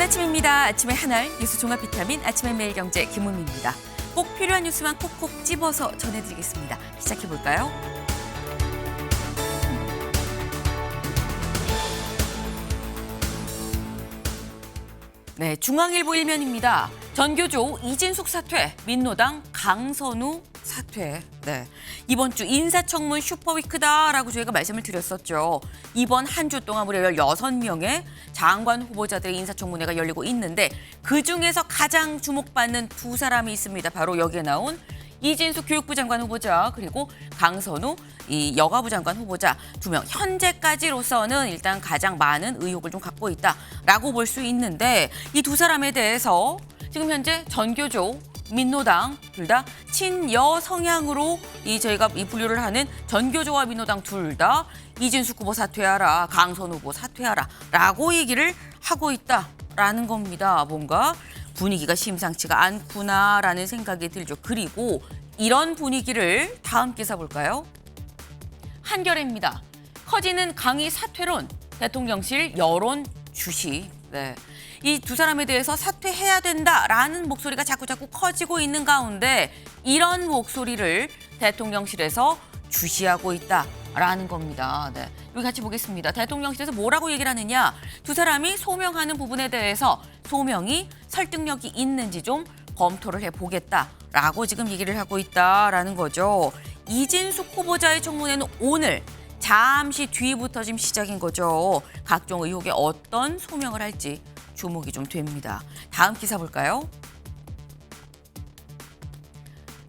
좋은 아침입니다. 아침의 하나를 뉴스 종합 비타민 아침의 매일경제 김은미입니다. 꼭 필요한 뉴스만 콕콕 집어서 전해드리겠습니다. 시작해볼까요? 네, 중앙일보 일면입니다. 전교조 이진숙 사퇴, 민노당 강선우 사퇴. 네, 이번 주 인사청문 슈퍼위크다라고 저희가 말씀을 드렸었죠. 이번 한 주 동안 무려 16명의 장관 후보자들의 인사청문회가 열리고 있는데 그중에서 가장 주목받는 두 사람이 있습니다. 바로 여기에 나온 이진숙 교육부 장관 후보자 그리고 강선우 이 여가부 장관 후보자 2명. 현재까지로서는 일단 가장 많은 의혹을 좀 갖고 있다라고 볼 수 있는데 이 두 사람에 대해서 지금 현재 전교조 민노당 둘 다 친여 성향으로 저희가 분류를 하는 전교조와 민노당 둘 다 이진숙 후보 사퇴하라, 강선우 후보 사퇴하라라고 얘기를 하고 있다라는 겁니다. 뭔가 분위기가 심상치가 않구나라는 생각이 들죠. 그리고 이런 분위기를 다음 기사 볼까요? 한겨레입니다. 커지는 강의 사퇴론, 대통령실 여론 주시. 네. 이 두 사람에 대해서 사퇴해야 된다라는 목소리가 자꾸자꾸 커지고 있는 가운데 이런 목소리를 대통령실에서 주시하고 있다라는 겁니다. 네. 여기 같이 보겠습니다. 대통령실에서 뭐라고 얘기를 하느냐. 두 사람이 소명하는 부분에 대해서 소명이 설득력이 있는지 좀 검토를 해보겠다라고 지금 얘기를 하고 있다라는 거죠. 이진숙 후보자의 청문회는 오늘 잠시 뒤부터 지금 시작인 거죠. 각종 의혹에 어떤 소명을 할지 주목이 좀 됩니다. 다음 기사 볼까요?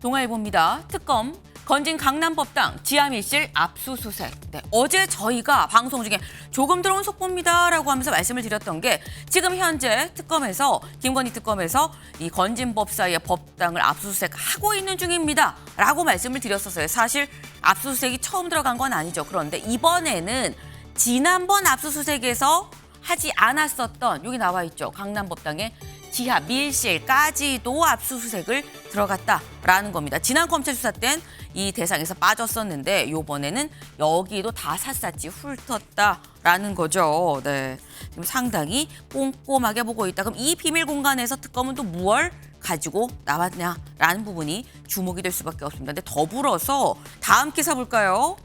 동아일보입니다. 특검 건진 강남법당 지하밀실 압수수색. 네, 어제 저희가 방송 중에 조금 들어온 속보입니다라고 하면서 말씀을 드렸던 게 지금 현재 특검에서 김건희 특검에서 이 건진 법사의 법당을 압수수색하고 있는 중입니다라고 말씀을 드렸었어요. 사실 압수수색이 처음 들어간 건 아니죠. 그런데 이번에는 지난번 압수수색에서 하지 않았었던 여기 나와 있죠. 강남법당의 지하 밀실까지도 압수수색을 들어갔다라는 겁니다. 지난 검찰 수사 땐 이 대상에서 빠졌었는데 이번에는 여기도 다 샅샅이 훑었다라는 거죠. 네, 지금 상당히 꼼꼼하게 보고 있다. 그럼 이 비밀 공간에서 특검은 또 무엇을 가지고 나왔냐라는 부분이 주목이 될 수밖에 없습니다. 근데 더불어서 다음 기사 볼까요?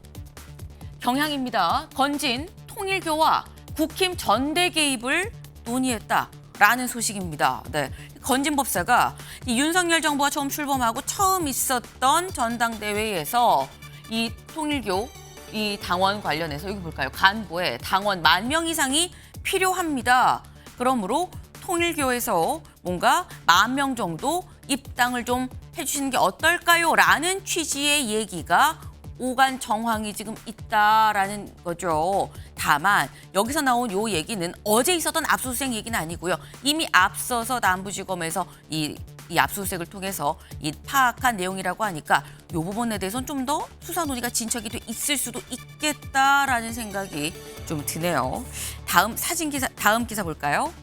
경향입니다. 건진 통일교와 국힘 전대 개입을 논의했다라는 소식입니다. 네, 건진 법사가 이 윤석열 정부가 처음 출범하고 처음 있었던 전당대회에서 이 통일교 이 당원 관련해서 여기 볼까요? 간부에 당원 10,000명 이상이 필요합니다. 그러므로 통일교에서 뭔가 10,000명 정도 입당을 좀 해주시는 게 어떨까요? 라는 취지의 얘기가 오간 정황이 지금 있다라는 거죠. 다만 여기서 나온 요 얘기는 어제 있었던 압수수색 얘기는 아니고요. 이미 앞서서 남부지검에서 이 압수수색을 통해서 이 파악한 내용이라고 하니까 요 부분에 대해서는 좀 더 수사 논의가 진척이 돼 있을 수도 있겠다라는 생각이 좀 드네요. 다음 기사 볼까요?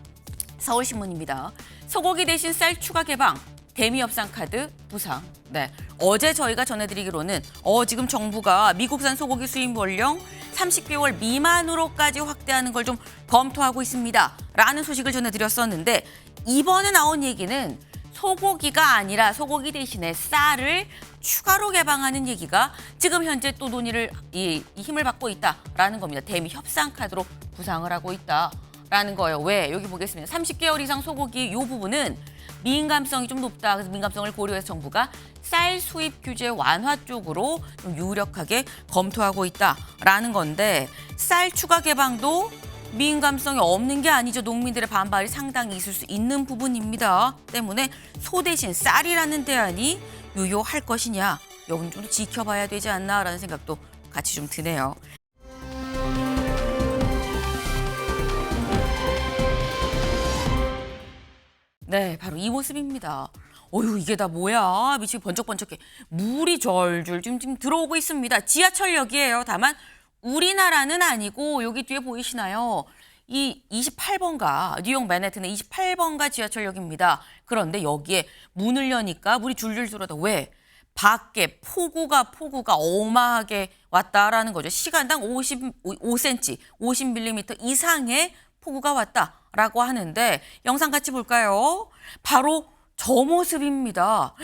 서울신문입니다. 소고기 대신 쌀 추가 개방. 대미협상 카드 부상. 네, 어제 저희가 전해드리기로는 지금 정부가 미국산 소고기 수입 원령 30개월 미만으로까지 확대하는 걸 좀 검토하고 있습니다. 라는 소식을 전해드렸었는데 이번에 나온 얘기는 소고기가 아니라 소고기 대신에 쌀을 추가로 개방하는 얘기가 지금 현재 또 논의를 이 힘을 받고 있다라는 겁니다. 대미협상 카드로 부상을 하고 있다라는 거예요. 왜? 여기 보겠습니다. 30개월 이상 소고기 이 부분은 민감성이 좀 높다. 그래서 민감성을 고려해서 정부가 쌀 수입 규제 완화 쪽으로 좀 유력하게 검토하고 있다라는 건데 쌀 추가 개방도 민감성이 없는 게 아니죠. 농민들의 반발이 상당히 있을 수 있는 부분입니다. 때문에 소 대신 쌀이라는 대안이 유효할 것이냐. 여기는 좀 지켜봐야 되지 않나라는 생각도 같이 좀 드네요. 네, 바로 이 모습입니다. 어휴, 이게 다 뭐야? 미치게 번쩍번쩍해. 물이 절줄 지금 들어오고 있습니다. 지하철역이에요. 다만 우리나라는 아니고 여기 뒤에 보이시나요? 이 28번가, 뉴욕 맨해튼의 28번가 지하철역입니다. 그런데 여기에 문을 여니까 물이 줄줄 들어다. 왜? 밖에 폭우가 어마하게 왔다라는 거죠. 시간당 55cm, 50mm 이상의 폭우가 왔다라고 하는데 영상 같이 볼까요? 바로 저 모습입니다.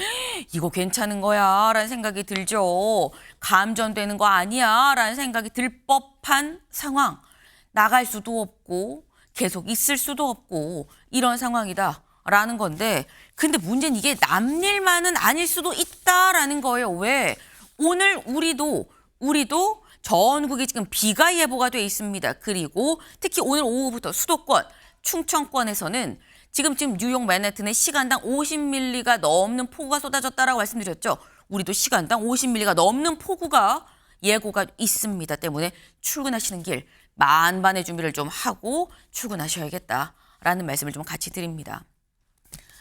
이거 괜찮은 거야 라는 생각이 들죠. 감전되는 거 아니야 라는 생각이 들 법한 상황. 나갈 수도 없고 계속 있을 수도 없고 이런 상황이다 라는 건데, 근데 문제는 이게 남 일만은 아닐 수도 있다라는 거예요. 왜? 오늘 우리도 전국에 지금 비가 예보가 돼 있습니다. 그리고 특히 오늘 오후부터 수도권, 충청권에서는 지금 뉴욕 맨해튼에 시간당 50mm가 넘는 폭우가 쏟아졌다라고 말씀드렸죠. 우리도 시간당 50mm가 넘는 폭우가 예고가 있습니다. 때문에 출근하시는 길 만반의 준비를 좀 하고 출근하셔야겠다라는 말씀을 좀 같이 드립니다.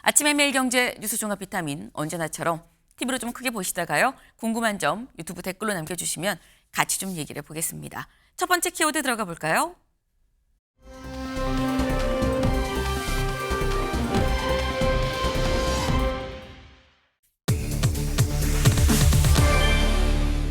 아침의 매일경제 뉴스 종합 비타민 언제나처럼 TV로 좀 크게 보시다가요. 궁금한 점 유튜브 댓글로 남겨주시면 같이 좀 얘기를 해보겠습니다. 첫 번째 키워드 들어가 볼까요?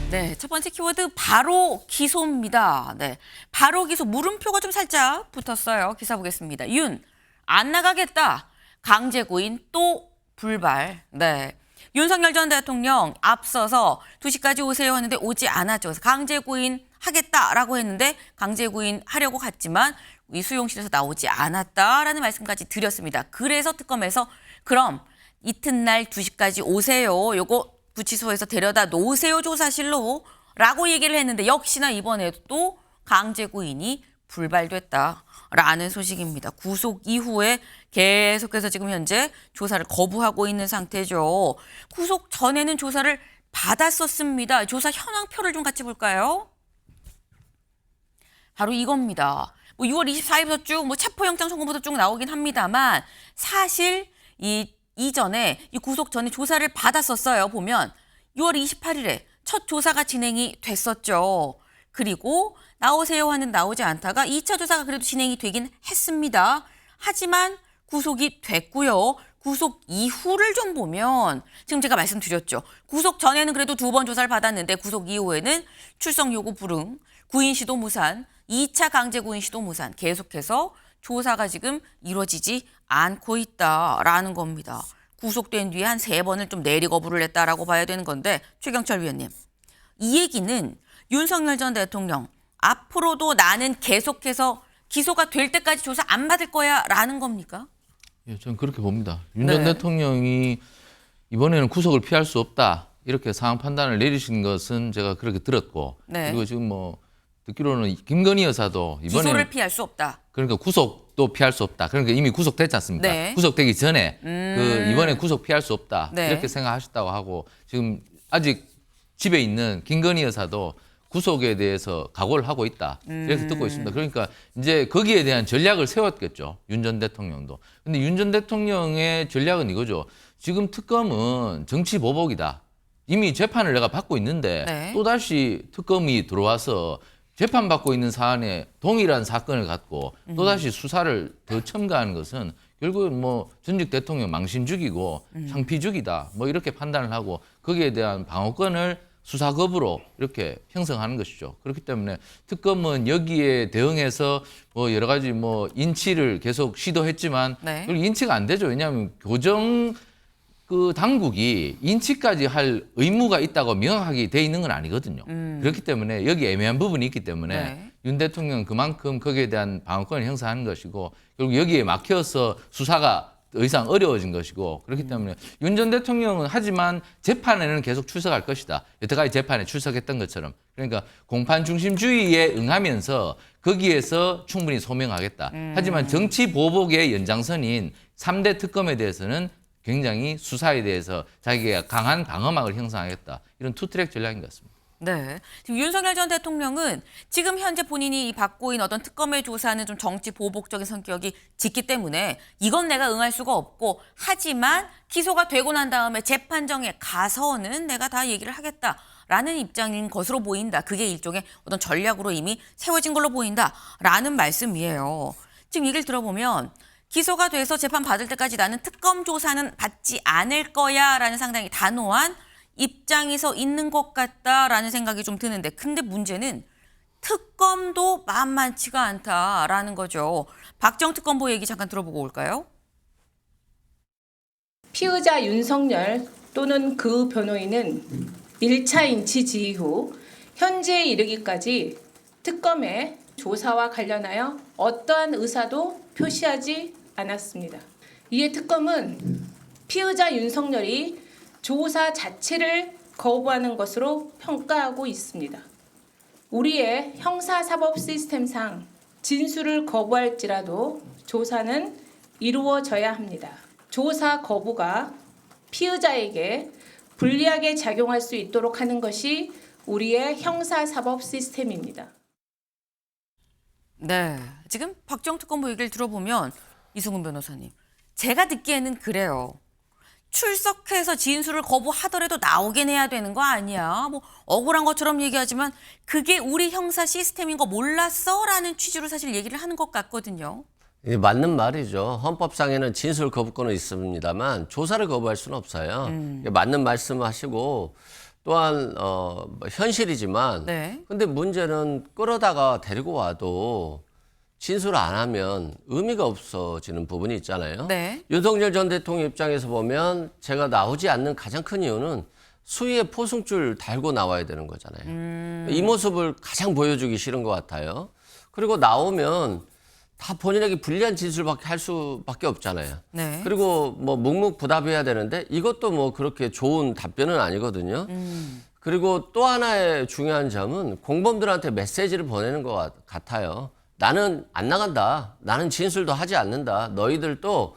네, 첫 번째 키워드 바로 기소입니다. 네, 바로 기소 물음표가 좀 살짝 붙었어요. 기사 보겠습니다. 윤, 안 나가겠다. 강제구인 또 불발. 네, 윤석열 전 대통령 앞서서 2시까지 오세요 하는데 오지 않았죠. 그래서 강제구인 하겠다라고 했는데 강제구인 하려고 갔지만 이 수용실에서 나오지 않았다라는 말씀까지 드렸습니다. 그래서 특검에서 그럼 이튿날 2시까지 오세요. 요거 구치소에서 데려다 놓으세요 조사실로 라고 얘기를 했는데 역시나 이번에도 또 강제구인이 불발됐다라는 소식입니다. 구속 이후에 계속해서 지금 현재 조사를 거부하고 있는 상태죠. 구속 전에는 조사를 받았었습니다. 조사 현황표를 좀 같이 볼까요? 바로 이겁니다. 6월 24일부터 쭉 체포영장 송고부터 쭉 나오긴 합니다만 사실 이전에 이 구속 전에 조사를 받았었어요. 보면 6월 28일에 첫 조사가 진행이 됐었죠. 그리고 나오세요 하는 나오지 않다가 2차 조사가 그래도 진행이 되긴 했습니다. 하지만 구속이 됐고요. 구속 이후를 좀 보면 지금 제가 말씀드렸죠. 구속 전에는 그래도 2번 조사를 받았는데 구속 이후에는 출석 요구 불응, 구인 시도 무산, 2차 강제 구인 시도 무산 계속해서 조사가 지금 이루어지지 않고 있다라는 겁니다. 구속된 뒤에 한 3번을 좀 내리 거부를 했다라고 봐야 되는 건데 최경철 위원님, 이 얘기는 윤석열 전 대통령 앞으로도 나는 계속해서 기소가 될 때까지 조사 안 받을 거야 라는 겁니까? 예, 저는 그렇게 봅니다. 윤 전 대통령이 이번에는 구속을 피할 수 없다 이렇게 상황 판단을 내리신 것은 제가 그렇게 들었고 그리고 지금 듣기로는 김건희 여사도 이번에 기소를 피할 수 없다. 그러니까 구속도 피할 수 없다. 그러니까 이미 구속됐지 않습니까? 네. 구속되기 전에 이번에 구속 피할 수 없다. 네. 이렇게 생각하셨다고 하고 지금 아직 집에 있는 김건희 여사도 구속에 대해서 각오를 하고 있다. 이렇게 듣고 있습니다. 그러니까 이제 거기에 대한 전략을 세웠겠죠. 윤 전 대통령도. 근데 윤 전 대통령의 전략은 이거죠. 지금 특검은 정치 보복이다. 이미 재판을 내가 받고 있는데 또다시 특검이 들어와서 재판받고 있는 사안에 동일한 사건을 갖고 또다시 수사를 더 첨가하는 것은 결국은 전직 대통령 망신 죽이고 창피 죽이다. 이렇게 판단을 하고 거기에 대한 방어권을 수사 거부로 이렇게 형성하는 것이죠. 그렇기 때문에 특검은 여기에 대응해서 여러 가지 인치를 계속 시도했지만 인치가 안 되죠. 왜냐하면 교정 당국이 인치까지 할 의무가 있다고 명확하게 돼 있는 건 아니거든요. 그렇기 때문에 여기 애매한 부분이 있기 때문에 윤 대통령은 그만큼 거기에 대한 방어권을 형성하는 것이고 결국 여기에 막혀서 수사가 더 이상 어려워진 것이고 그렇기 때문에 윤 전 대통령은 하지만 재판에는 계속 출석할 것이다. 여태까지 재판에 출석했던 것처럼. 그러니까 공판 중심주의에 응하면서 거기에서 충분히 소명하겠다. 하지만 정치 보복의 연장선인 3대 특검에 대해서는 굉장히 수사에 대해서 자기가 강한 방어막을 형성하겠다. 이런 투트랙 전략인 것 같습니다. 네. 지금 윤석열 전 대통령은 지금 현재 본인이 받고 있는 어떤 특검의 조사는 좀 정치 보복적인 성격이 짙기 때문에 이건 내가 응할 수가 없고 하지만 기소가 되고 난 다음에 재판정에 가서는 내가 다 얘기를 하겠다라는 입장인 것으로 보인다. 그게 일종의 어떤 전략으로 이미 세워진 걸로 보인다라는 말씀이에요. 지금 얘기를 들어보면 기소가 돼서 재판 받을 때까지 나는 특검 조사는 받지 않을 거야라는 상당히 단호한 입장에서 있는 것 같다라는 생각이 좀 드는데 근데 문제는 특검도 만만치가 않다라는 거죠. 박정 특검보 얘기 잠깐 들어보고 올까요? 피의자 윤석열 또는 그 변호인은 1차 인치 지휘 후 현재에 이르기까지 특검의 조사와 관련하여 어떠한 의사도 표시하지 않았습니다. 이에 특검은 피의자 윤석열이 조사 자체를 거부하는 것으로 평가하고 있습니다. 우리의 형사사법 시스템상 진술을 거부할지라도 조사는 이루어져야 합니다. 조사 거부가 피의자에게 불리하게 작용할 수 있도록 하는 것이 우리의 형사사법 시스템입니다. 네, 지금 박정 특검보 얘기를 들어보면 이승훈 변호사님, 제가 듣기에는 그래요. 출석해서 진술을 거부하더라도 나오긴 해야 되는 거 아니야. 뭐 억울한 것처럼 얘기하지만 그게 우리 형사 시스템인 거 몰랐어? 라는 취지로 사실 얘기를 하는 것 같거든요. 맞는 말이죠. 헌법상에는 진술 거부권은 있습니다만 조사를 거부할 수는 없어요. 맞는 말씀하시고 또한 현실이지만 네. 근데 문제는 끌어다가 데리고 와도 진술을 안 하면 의미가 없어지는 부분이 있잖아요. 네. 윤석열 전 대통령 입장에서 보면 제가 나오지 않는 가장 큰 이유는 수위에 포승줄 달고 나와야 되는 거잖아요. 이 모습을 가장 보여주기 싫은 것 같아요. 그리고 나오면 다 본인에게 불리한 진술밖에 할 수밖에 없잖아요. 네. 그리고 뭐 묵묵부답해야 되는데 이것도 뭐 그렇게 좋은 답변은 아니거든요. 그리고 또 하나의 중요한 점은 공범들한테 메시지를 보내는 것 같아요. 나는 안 나간다. 나는 진술도 하지 않는다. 너희들도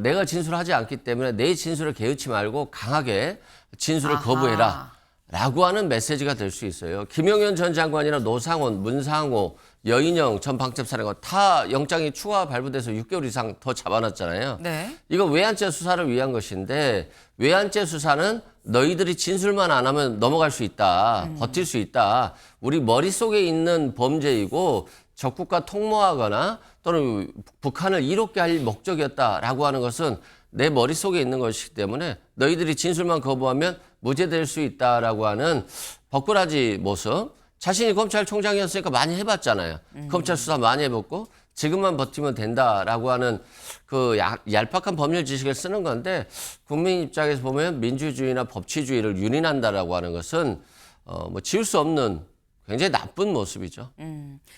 내가 진술하지 않기 때문에 내 진술을 개의치 말고 강하게 진술을 아하. 거부해라. 라고 하는 메시지가 될 수 있어요. 김용현 전 장관이나 노상원, 문상호, 여인영 전 방첩사령관 다 영장이 추가 발부돼서 6개월 이상 더 잡아놨잖아요. 네. 이거 외환죄 수사를 위한 것인데 외환죄 수사는 너희들이 진술만 안 하면 넘어갈 수 있다. 버틸 수 있다. 우리 머릿속에 있는 범죄이고 적국과 통모하거나 또는 북한을 이롭게 할 목적이었다라고 하는 것은 내 머릿속에 있는 것이기 때문에 너희들이 진술만 거부하면 무죄될 수 있다라고 하는 벅꾸라지 모습. 자신이 검찰총장이었으니까 많이 해봤잖아요. 검찰 수사 많이 해봤고 지금만 버티면 된다라고 하는 그 얄팍한 법률 지식을 쓰는 건데 국민 입장에서 보면 민주주의나 법치주의를 유린한다라고 하는 것은 뭐 지울 수 없는 굉장히 나쁜 모습이죠.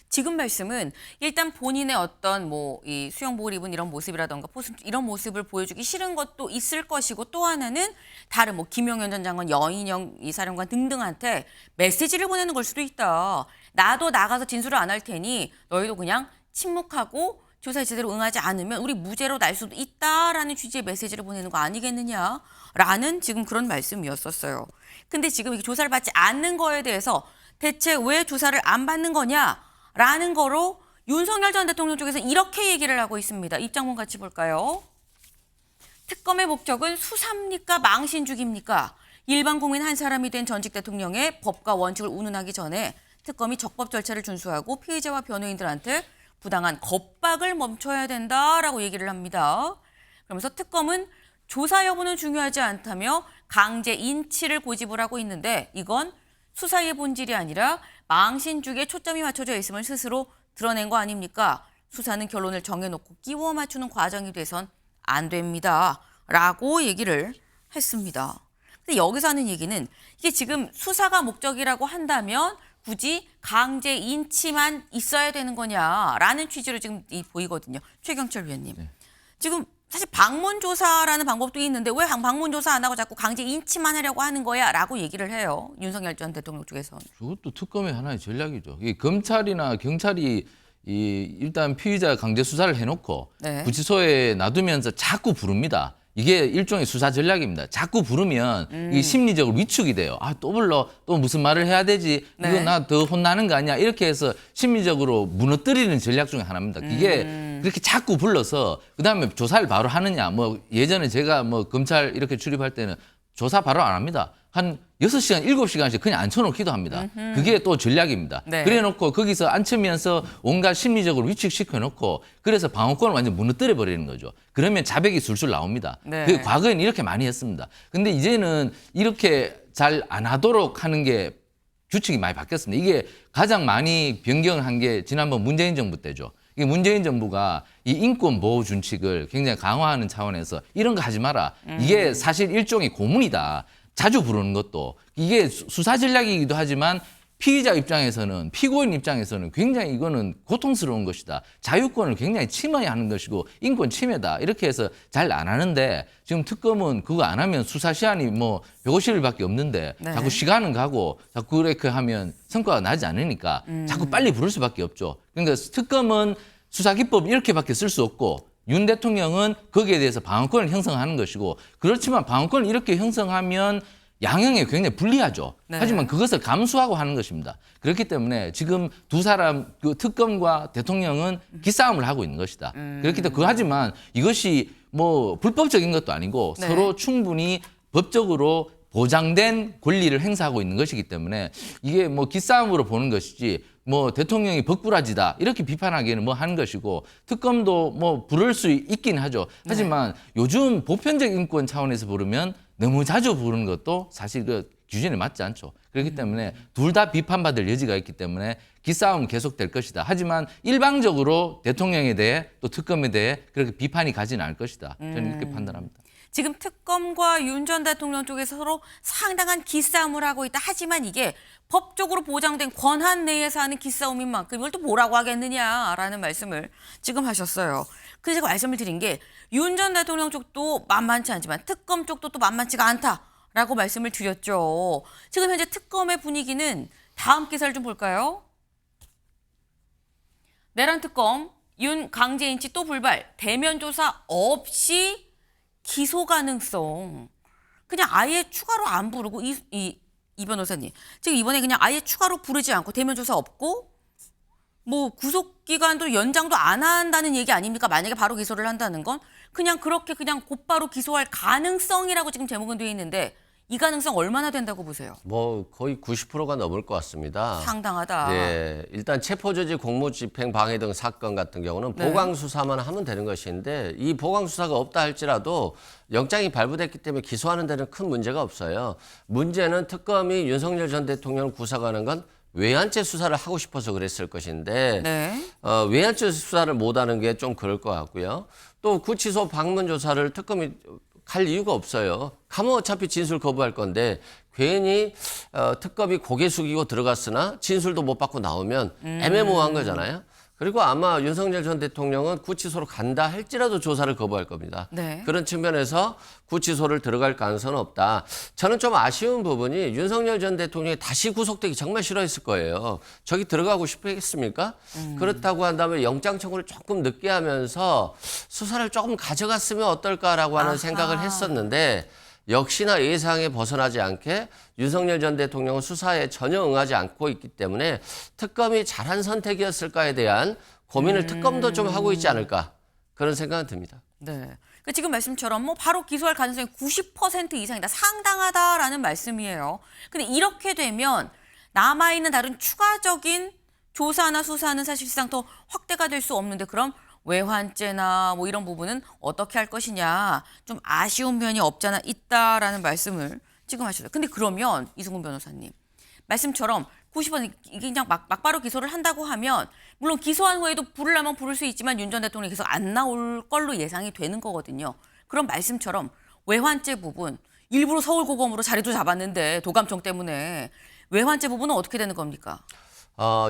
지금 말씀은 일단 본인의 어떤 뭐 이 수영복을 입은 이런 모습이라던가 이런 모습을 보여주기 싫은 것도 있을 것이고 또 하나는 다른 뭐 김용현 전 장관, 여인영 이 사령관 등등한테 메시지를 보내는 걸 수도 있다. 나도 나가서 진술을 안 할 테니 너희도 그냥 침묵하고 조사에 제대로 응하지 않으면 우리 무죄로 날 수도 있다라는 취지의 메시지를 보내는 거 아니겠느냐라는 지금 그런 말씀이었었어요. 근데 지금 이 조사를 받지 않는 거에 대해서 대체 왜 조사를 안 받는 거냐라는 거로 윤석열 전 대통령 쪽에서 이렇게 얘기를 하고 있습니다. 입장문 같이 볼까요? 특검의 목적은 수사입니까? 망신주기입니까? 일반 국민 한 사람이 된 전직 대통령의 법과 원칙을 운운하기 전에 특검이 적법 절차를 준수하고 피의자와 변호인들한테 부당한 겁박을 멈춰야 된다라고 얘기를 합니다. 그러면서 특검은 조사 여부는 중요하지 않다며 강제 인치를 고집을 하고 있는데 이건 수사의 본질이 아니라 망신주기에 초점이 맞춰져 있음을 스스로 드러낸 거 아닙니까? 수사는 결론을 정해놓고 끼워 맞추는 과정이 돼선 안 됩니다. 라고 얘기를 했습니다. 근데 여기서 하는 얘기는 이게 지금 수사가 목적이라고 한다면 굳이 강제 인치만 있어야 되는 거냐라는 취지로 지금 보이거든요. 최경철 위원님. 네. 지금 사실 방문조사라는 방법도 있는데 왜 방문조사 안 하고 자꾸 강제 인치만 하려고 하는 거야? 라고 얘기를 해요. 윤석열 전 대통령 쪽에서는. 그것도 특검의 하나의 전략이죠. 이 검찰이나 경찰이 일단 피의자 강제 수사를 해놓고 네. 구치소에 놔두면서 자꾸 부릅니다. 이게 일종의 수사 전략입니다. 자꾸 부르면 이 심리적으로 위축이 돼요. 아, 또 불러. 또 무슨 말을 해야 되지? 네. 이거 나 더 혼나는 거 아니야? 이렇게 해서 심리적으로 무너뜨리는 전략 중에 하나입니다. 이게 그렇게 자꾸 불러서 그다음에 조사를 바로 하느냐. 뭐 예전에 제가 뭐 검찰 이렇게 출입할 때는 조사 바로 안 합니다. 한 6시간, 7시간씩 그냥 앉혀놓기도 합니다. 그게 또 전략입니다. 네. 그래놓고 거기서 앉히면서 온갖 심리적으로 위축시켜놓고 그래서 방어권을 완전 무너뜨려 버리는 거죠. 그러면 자백이 술술 나옵니다. 네. 그 과거에는 이렇게 많이 했습니다. 근데 이제는 이렇게 잘 안 하도록 하는 게 규칙이 많이 바뀌었습니다. 이게 가장 많이 변경한 게 지난번 문재인 정부 때죠. 이게 문재인 정부가 이 인권 보호 준칙을 굉장히 강화하는 차원에서 이런 거 하지 마라. 이게 사실 일종의 고문이다. 자주 부르는 것도 이게 수사 전략이기도 하지만 피의자 입장에서는 피고인 입장에서는 굉장히 이거는 고통스러운 것이다. 자유권을 굉장히 침해하는 것이고 인권 침해다. 이렇게 해서 잘 안 하는데 지금 특검은 그거 안 하면 수사 시한이 뭐 150일밖에 없는데 네. 자꾸 자꾸 시간은 가고 자꾸 그렇게 하면 성과가 나지 않으니까 자꾸 빨리 부를 수밖에 없죠. 그러니까 특검은 수사 기법 이렇게밖에 쓸 수 없고 윤 대통령은 거기에 대해서 방어권을 형성하는 것이고 그렇지만 방어권을 이렇게 형성하면 양형에 굉장히 불리하죠. 네. 하지만 그것을 감수하고 하는 것입니다. 그렇기 때문에 지금 두 사람 그 특검과 대통령은 기싸움을 하고 있는 것이다. 그렇기 때문에 하지만 이것이 뭐 불법적인 것도 아니고 네. 서로 충분히 법적으로 보장된 권리를 행사하고 있는 것이기 때문에 이게 뭐 기싸움으로 보는 것이지 뭐 대통령이 벅부라지다 이렇게 비판하기에는 뭐 하는 것이고 특검도 뭐 부를 수 있긴 하죠. 하지만 요즘 보편적 인권 차원에서 부르면 너무 자주 부르는 것도 사실 그 규정에 맞지 않죠. 그렇기 때문에 둘 다 비판받을 여지가 있기 때문에 기싸움은 계속될 것이다. 하지만 일방적으로 대통령에 대해 또 특검에 대해 그렇게 비판이 가지는 않을 것이다. 저는 이렇게 판단합니다. 지금 특검과 윤 전 대통령 쪽에서 서로 상당한 기싸움을 하고 있다. 하지만 이게 법적으로 보장된 권한 내에서 하는 기싸움인 만큼 이걸 또 뭐라고 하겠느냐라는 말씀을 지금 하셨어요. 그래서 제가 말씀을 드린 게 윤 전 대통령 쪽도 만만치 않지만 특검 쪽도 또 만만치가 않다라고 말씀을 드렸죠. 지금 현재 특검의 분위기는 다음 기사를 좀 볼까요? 내란 특검 윤 강제인치 또 불발 대면 조사 없이 기소 가능성. 그냥 아예 추가로 안 부르고 이 변호사님 지금 이번에 그냥 아예 추가로 부르지 않고 대면 조사 없고 뭐 구속 기간도 연장도 안 한다는 얘기 아닙니까? 만약에 바로 기소를 한다는 건 그냥 그렇게 그냥 곧바로 기소할 가능성이라고 지금 제목은 되어 있는데 이 가능성 얼마나 된다고 보세요? 뭐 거의 90%가 넘을 것 같습니다. 상당하다. 네, 일단 체포조지 공무집행 방해 등 사건 같은 경우는 네. 보강 수사만 하면 되는 것인데 이 보강 수사가 없다 할지라도 영장이 발부됐기 때문에 기소하는 데는 큰 문제가 없어요. 문제는 특검이 윤석열 전 대통령을 구속하는 건 외환죄 수사를 하고 싶어서 그랬을 것인데 네. 외환죄 수사를 못하는 게 좀 그럴 것 같고요. 또 구치소 방문 조사를 특검이 갈 이유가 없어요. 가면 어차피 진술 거부할 건데 괜히 특검이 고개 숙이고 들어갔으나 진술도 못 받고 나오면 애매모호한 거잖아요. 그리고 아마 윤석열 전 대통령은 구치소로 간다 할지라도 조사를 거부할 겁니다. 네. 그런 측면에서 구치소를 들어갈 가능성은 없다. 저는 좀 아쉬운 부분이 윤석열 전 대통령이 다시 구속되기 정말 싫어했을 거예요. 저기 들어가고 싶어 했습니까? 그렇다고 한다면 영장 청구를 조금 늦게 하면서 수사를 조금 가져갔으면 어떨까라고 하는 아하. 생각을 했었는데 역시나 예상에 벗어나지 않게 윤석열 전 대통령은 수사에 전혀 응하지 않고 있기 때문에 특검이 잘한 선택이었을까에 대한 고민을 특검도 좀 하고 있지 않을까 그런 생각은 듭니다. 네. 그러니까 지금 말씀처럼 뭐 바로 기소할 가능성이 90% 이상이다. 상당하다라는 말씀이에요. 근데 이렇게 되면 남아있는 다른 추가적인 조사나 수사는 사실상 더 확대가 될 수 없는데 그럼 외환죄나 뭐 이런 부분은 어떻게 할 것이냐 좀 아쉬운 면이 없잖아 있다라는 말씀을 지금 하셨어요. 근데 그러면 이승훈 변호사님 말씀처럼 90% 이게 그냥 막바로 기소를 한다고 하면 물론 기소한 후에도 부르려면 부를 수 있지만 윤 전 대통령이 계속 안 나올 걸로 예상이 되는 거거든요. 그럼 말씀처럼 외환죄 부분 일부러 서울고검으로 자리도 잡았는데 도감청 때문에 외환죄 부분은 어떻게 되는 겁니까?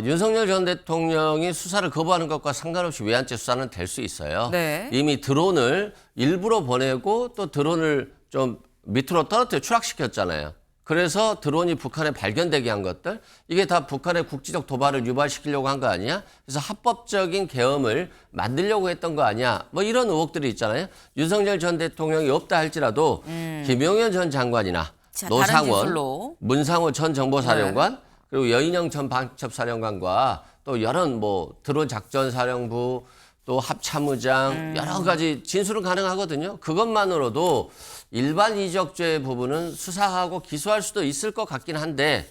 윤석열 전 대통령이 수사를 거부하는 것과 상관없이 외환죄 수사는 될 수 있어요. 네. 이미 드론을 일부러 보내고 또 드론을 좀 밑으로 떨어뜨려 추락시켰잖아요. 그래서 드론이 북한에 발견되게 한 것들 이게 다 북한의 국지적 도발을 유발시키려고 한 거 아니야? 그래서 합법적인 계엄을 만들려고 했던 거 아니야? 뭐 이런 의혹들이 있잖아요. 윤석열 전 대통령이 없다 할지라도 김용현 전 장관이나 자, 다른 노상원, 진술로. 문상호 전 정보사령관 그리고 여인영 전 방첩사령관과 또 여러 뭐 드론 작전사령부 또 합참의장 여러 가지 진술은 가능하거든요. 그것만으로도 일반 이적죄 부분은 수사하고 기소할 수도 있을 것 같긴 한데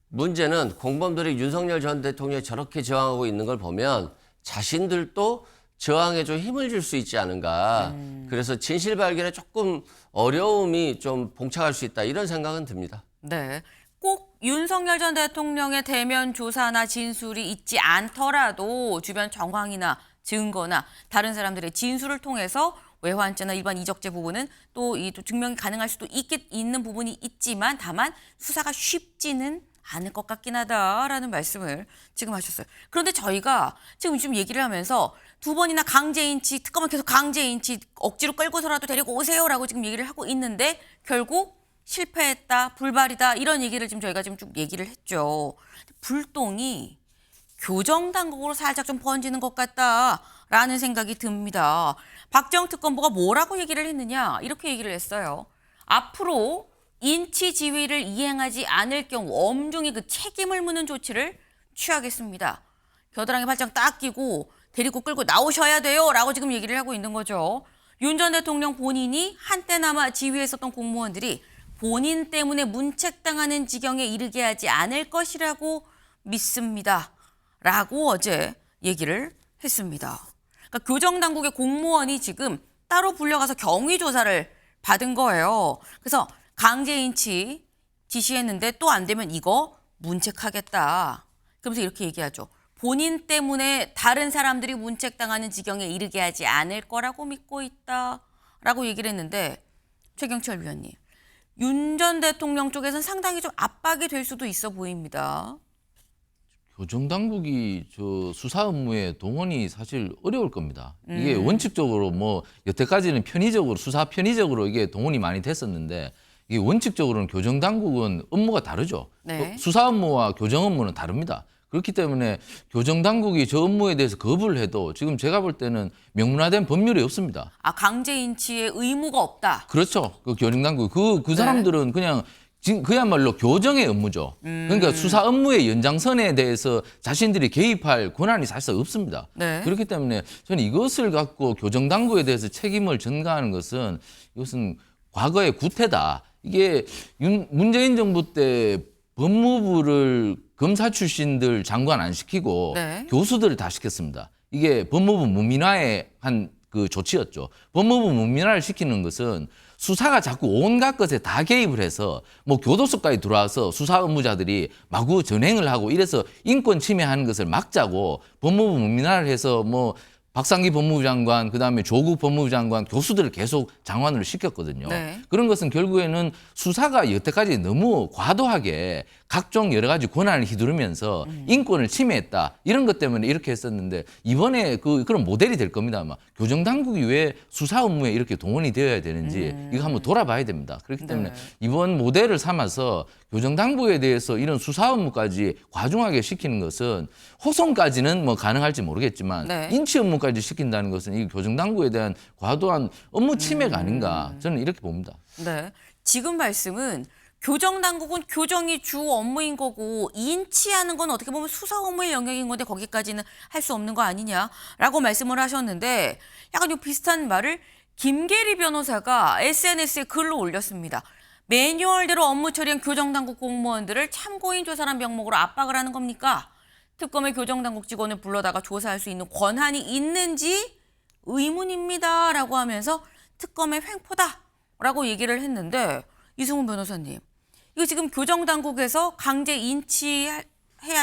문제는 공범들이 윤석열 전 대통령이 저렇게 저항하고 있는 걸 보면 자신들도 저항에 좀 힘을 줄 수 있지 않은가. 그래서 진실 발견에 조금 어려움이 좀 봉착할 수 있다 이런 생각은 듭니다. 네. 꼭 윤석열 전 대통령의 대면 조사나 진술이 있지 않더라도 주변 정황이나 증거나 다른 사람들의 진술을 통해서 외환죄나 일반 이적죄 부분은 또 증명이 가능할 수도 있는 부분이 있지만 다만 수사가 쉽지는 않을 것 같긴 하다라는 말씀을 지금 하셨어요. 그런데 저희가 지금 얘기를 하면서 두 번이나 강제인치, 특검은 계속 강제인치 억지로 끌고서라도 데리고 오세요라고 지금 얘기를 하고 있는데 결국 실패했다, 불발이다 이런 얘기를 지금 저희가 지금 쭉 얘기를 했죠. 불똥이 교정당국으로 살짝 좀 번지는 것 같다라는 생각이 듭니다. 박정 특검보가 뭐라고 얘기를 했느냐 이렇게 얘기를 했어요. 앞으로 인치 지휘를 이행하지 않을 경우 엄중히 그 책임을 묻는 조치를 취하겠습니다. 겨드랑이 발장 딱 끼고 데리고 끌고 나오셔야 돼요라고 지금 얘기를 하고 있는 거죠. 윤 전 대통령 본인이 한때나마 지휘했었던 공무원들이 본인 때문에 문책당하는 지경에 이르게 하지 않을 것이라고 믿습니다. 라고 어제 얘기를 했습니다. 그러니까 교정당국의 공무원이 지금 따로 불려가서 경위 조사를 받은 거예요. 그래서 강제인치 지시했는데 또 안 되면 이거 문책하겠다. 그러면서 이렇게 얘기하죠. 본인 때문에 다른 사람들이 문책당하는 지경에 이르게 하지 않을 거라고 믿고 있다라고 얘기를 했는데 최경철 위원님, 윤 전 대통령 쪽에서는 상당히 좀 압박이 될 수도 있어 보입니다. 교정당국이 저 수사 업무에 동원이 사실 어려울 겁니다. 이게 원칙적으로 뭐 여태까지는 수사 편의적으로 이게 동원이 많이 됐었는데 이게 원칙적으로는 교정당국은 업무가 다르죠. 네. 수사 업무와 교정 업무는 다릅니다. 그렇기 때문에 교정당국이 저 업무에 대해서 거부를 해도 지금 제가 볼 때는 명문화된 법률이 없습니다. 아, 강제인치의 의무가 없다. 그렇죠. 그 교정당국. 그 사람들은 그냥 지금 그야말로 교정의 업무죠. 그러니까 수사 업무의 연장선에 대해서 자신들이 개입할 권한이 사실 없습니다. 네. 그렇기 때문에 저는 이것을 갖고 교정당국에 대해서 책임을 전가하는 것은 이것은 과거의 구태다. 이게 문재인 정부 때 법무부를 검사 출신들 장관 안 시키고 네. 교수들을 다 시켰습니다. 이게 법무부 무민화의 한 그 조치였죠. 법무부 무민화를 시키는 것은 수사가 자꾸 온갖 것에 다 개입을 해서 뭐 교도소까지 들어와서 수사 업무자들이 마구 전행을 하고 이래서 인권 침해하는 것을 막자고 법무부 무민화를 해서 뭐 박상기 법무부 장관, 그다음에 조국 법무부 장관, 교수들을 계속 장관으로 시켰거든요. 네. 그런 것은 결국에는 수사가 여태까지 너무 과도하게 각종 여러 가지 권한을 휘두르면서 인권을 침해했다. 이런 것 때문에 이렇게 했었는데 이번에 그런 모델이 될 겁니다. 아마 교정당국이 왜 수사 업무에 이렇게 동원이 되어야 되는지 이거 한번 돌아봐야 됩니다. 그렇기 때문에 네. 이번 모델을 삼아서 교정당국에 대해서 이런 수사 업무까지 과중하게 시키는 것은 호송까지는 뭐 가능할지 모르겠지만 네. 인치 업무까지 시킨다는 것은 이 교정당국에 대한 과도한 업무 침해가 아닌가 저는 이렇게 봅니다. 네. 지금 말씀은 교정당국은 교정이 주 업무인 거고 인치하는 건 어떻게 보면 수사 업무의 영역인 건데 거기까지는 할 수 없는 거 아니냐라고 말씀을 하셨는데 약간 좀 비슷한 말을 김계리 변호사가 SNS에 글로 올렸습니다. 매뉴얼대로 업무 처리한 교정당국 공무원들을 참고인 조사란 명목으로 압박을 하는 겁니까? 특검의 교정당국 직원을 불러다가 조사할 수 있는 권한이 있는지 의문입니다라고 하면서 특검의 횡포다라고 얘기를 했는데 이승훈 변호사님, 이거 지금 교정당국에서 강제 인치해야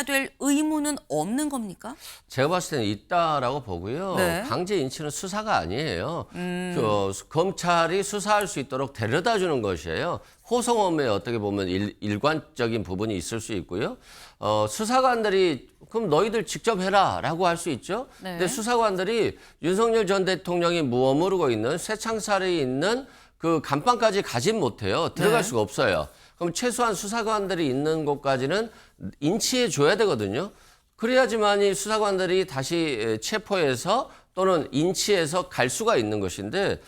될 의무는 없는 겁니까? 제가 봤을 때는 있다라고 보고요. 네. 강제 인치는 수사가 아니에요. 검찰이 수사할 수 있도록 데려다 주는 것이에요. 호송 업무에 어떻게 보면 일관적인 부분이 있을 수 있고요. 수사관들이 그럼 너희들 직접 해라라고 할 수 있죠. 네. 근데 수사관들이 윤석열 전 대통령이 머무르고 있는 쇠창살에 있는 그 감방까지 가진 못해요. 들어갈 네. 수가 없어요. 그럼 최소한 수사관들이 있는 곳까지는 인치해 줘야 되거든요. 그래야지만이 수사관들이 다시 체포해서 또는 인치해서 갈 수가 있는 것인데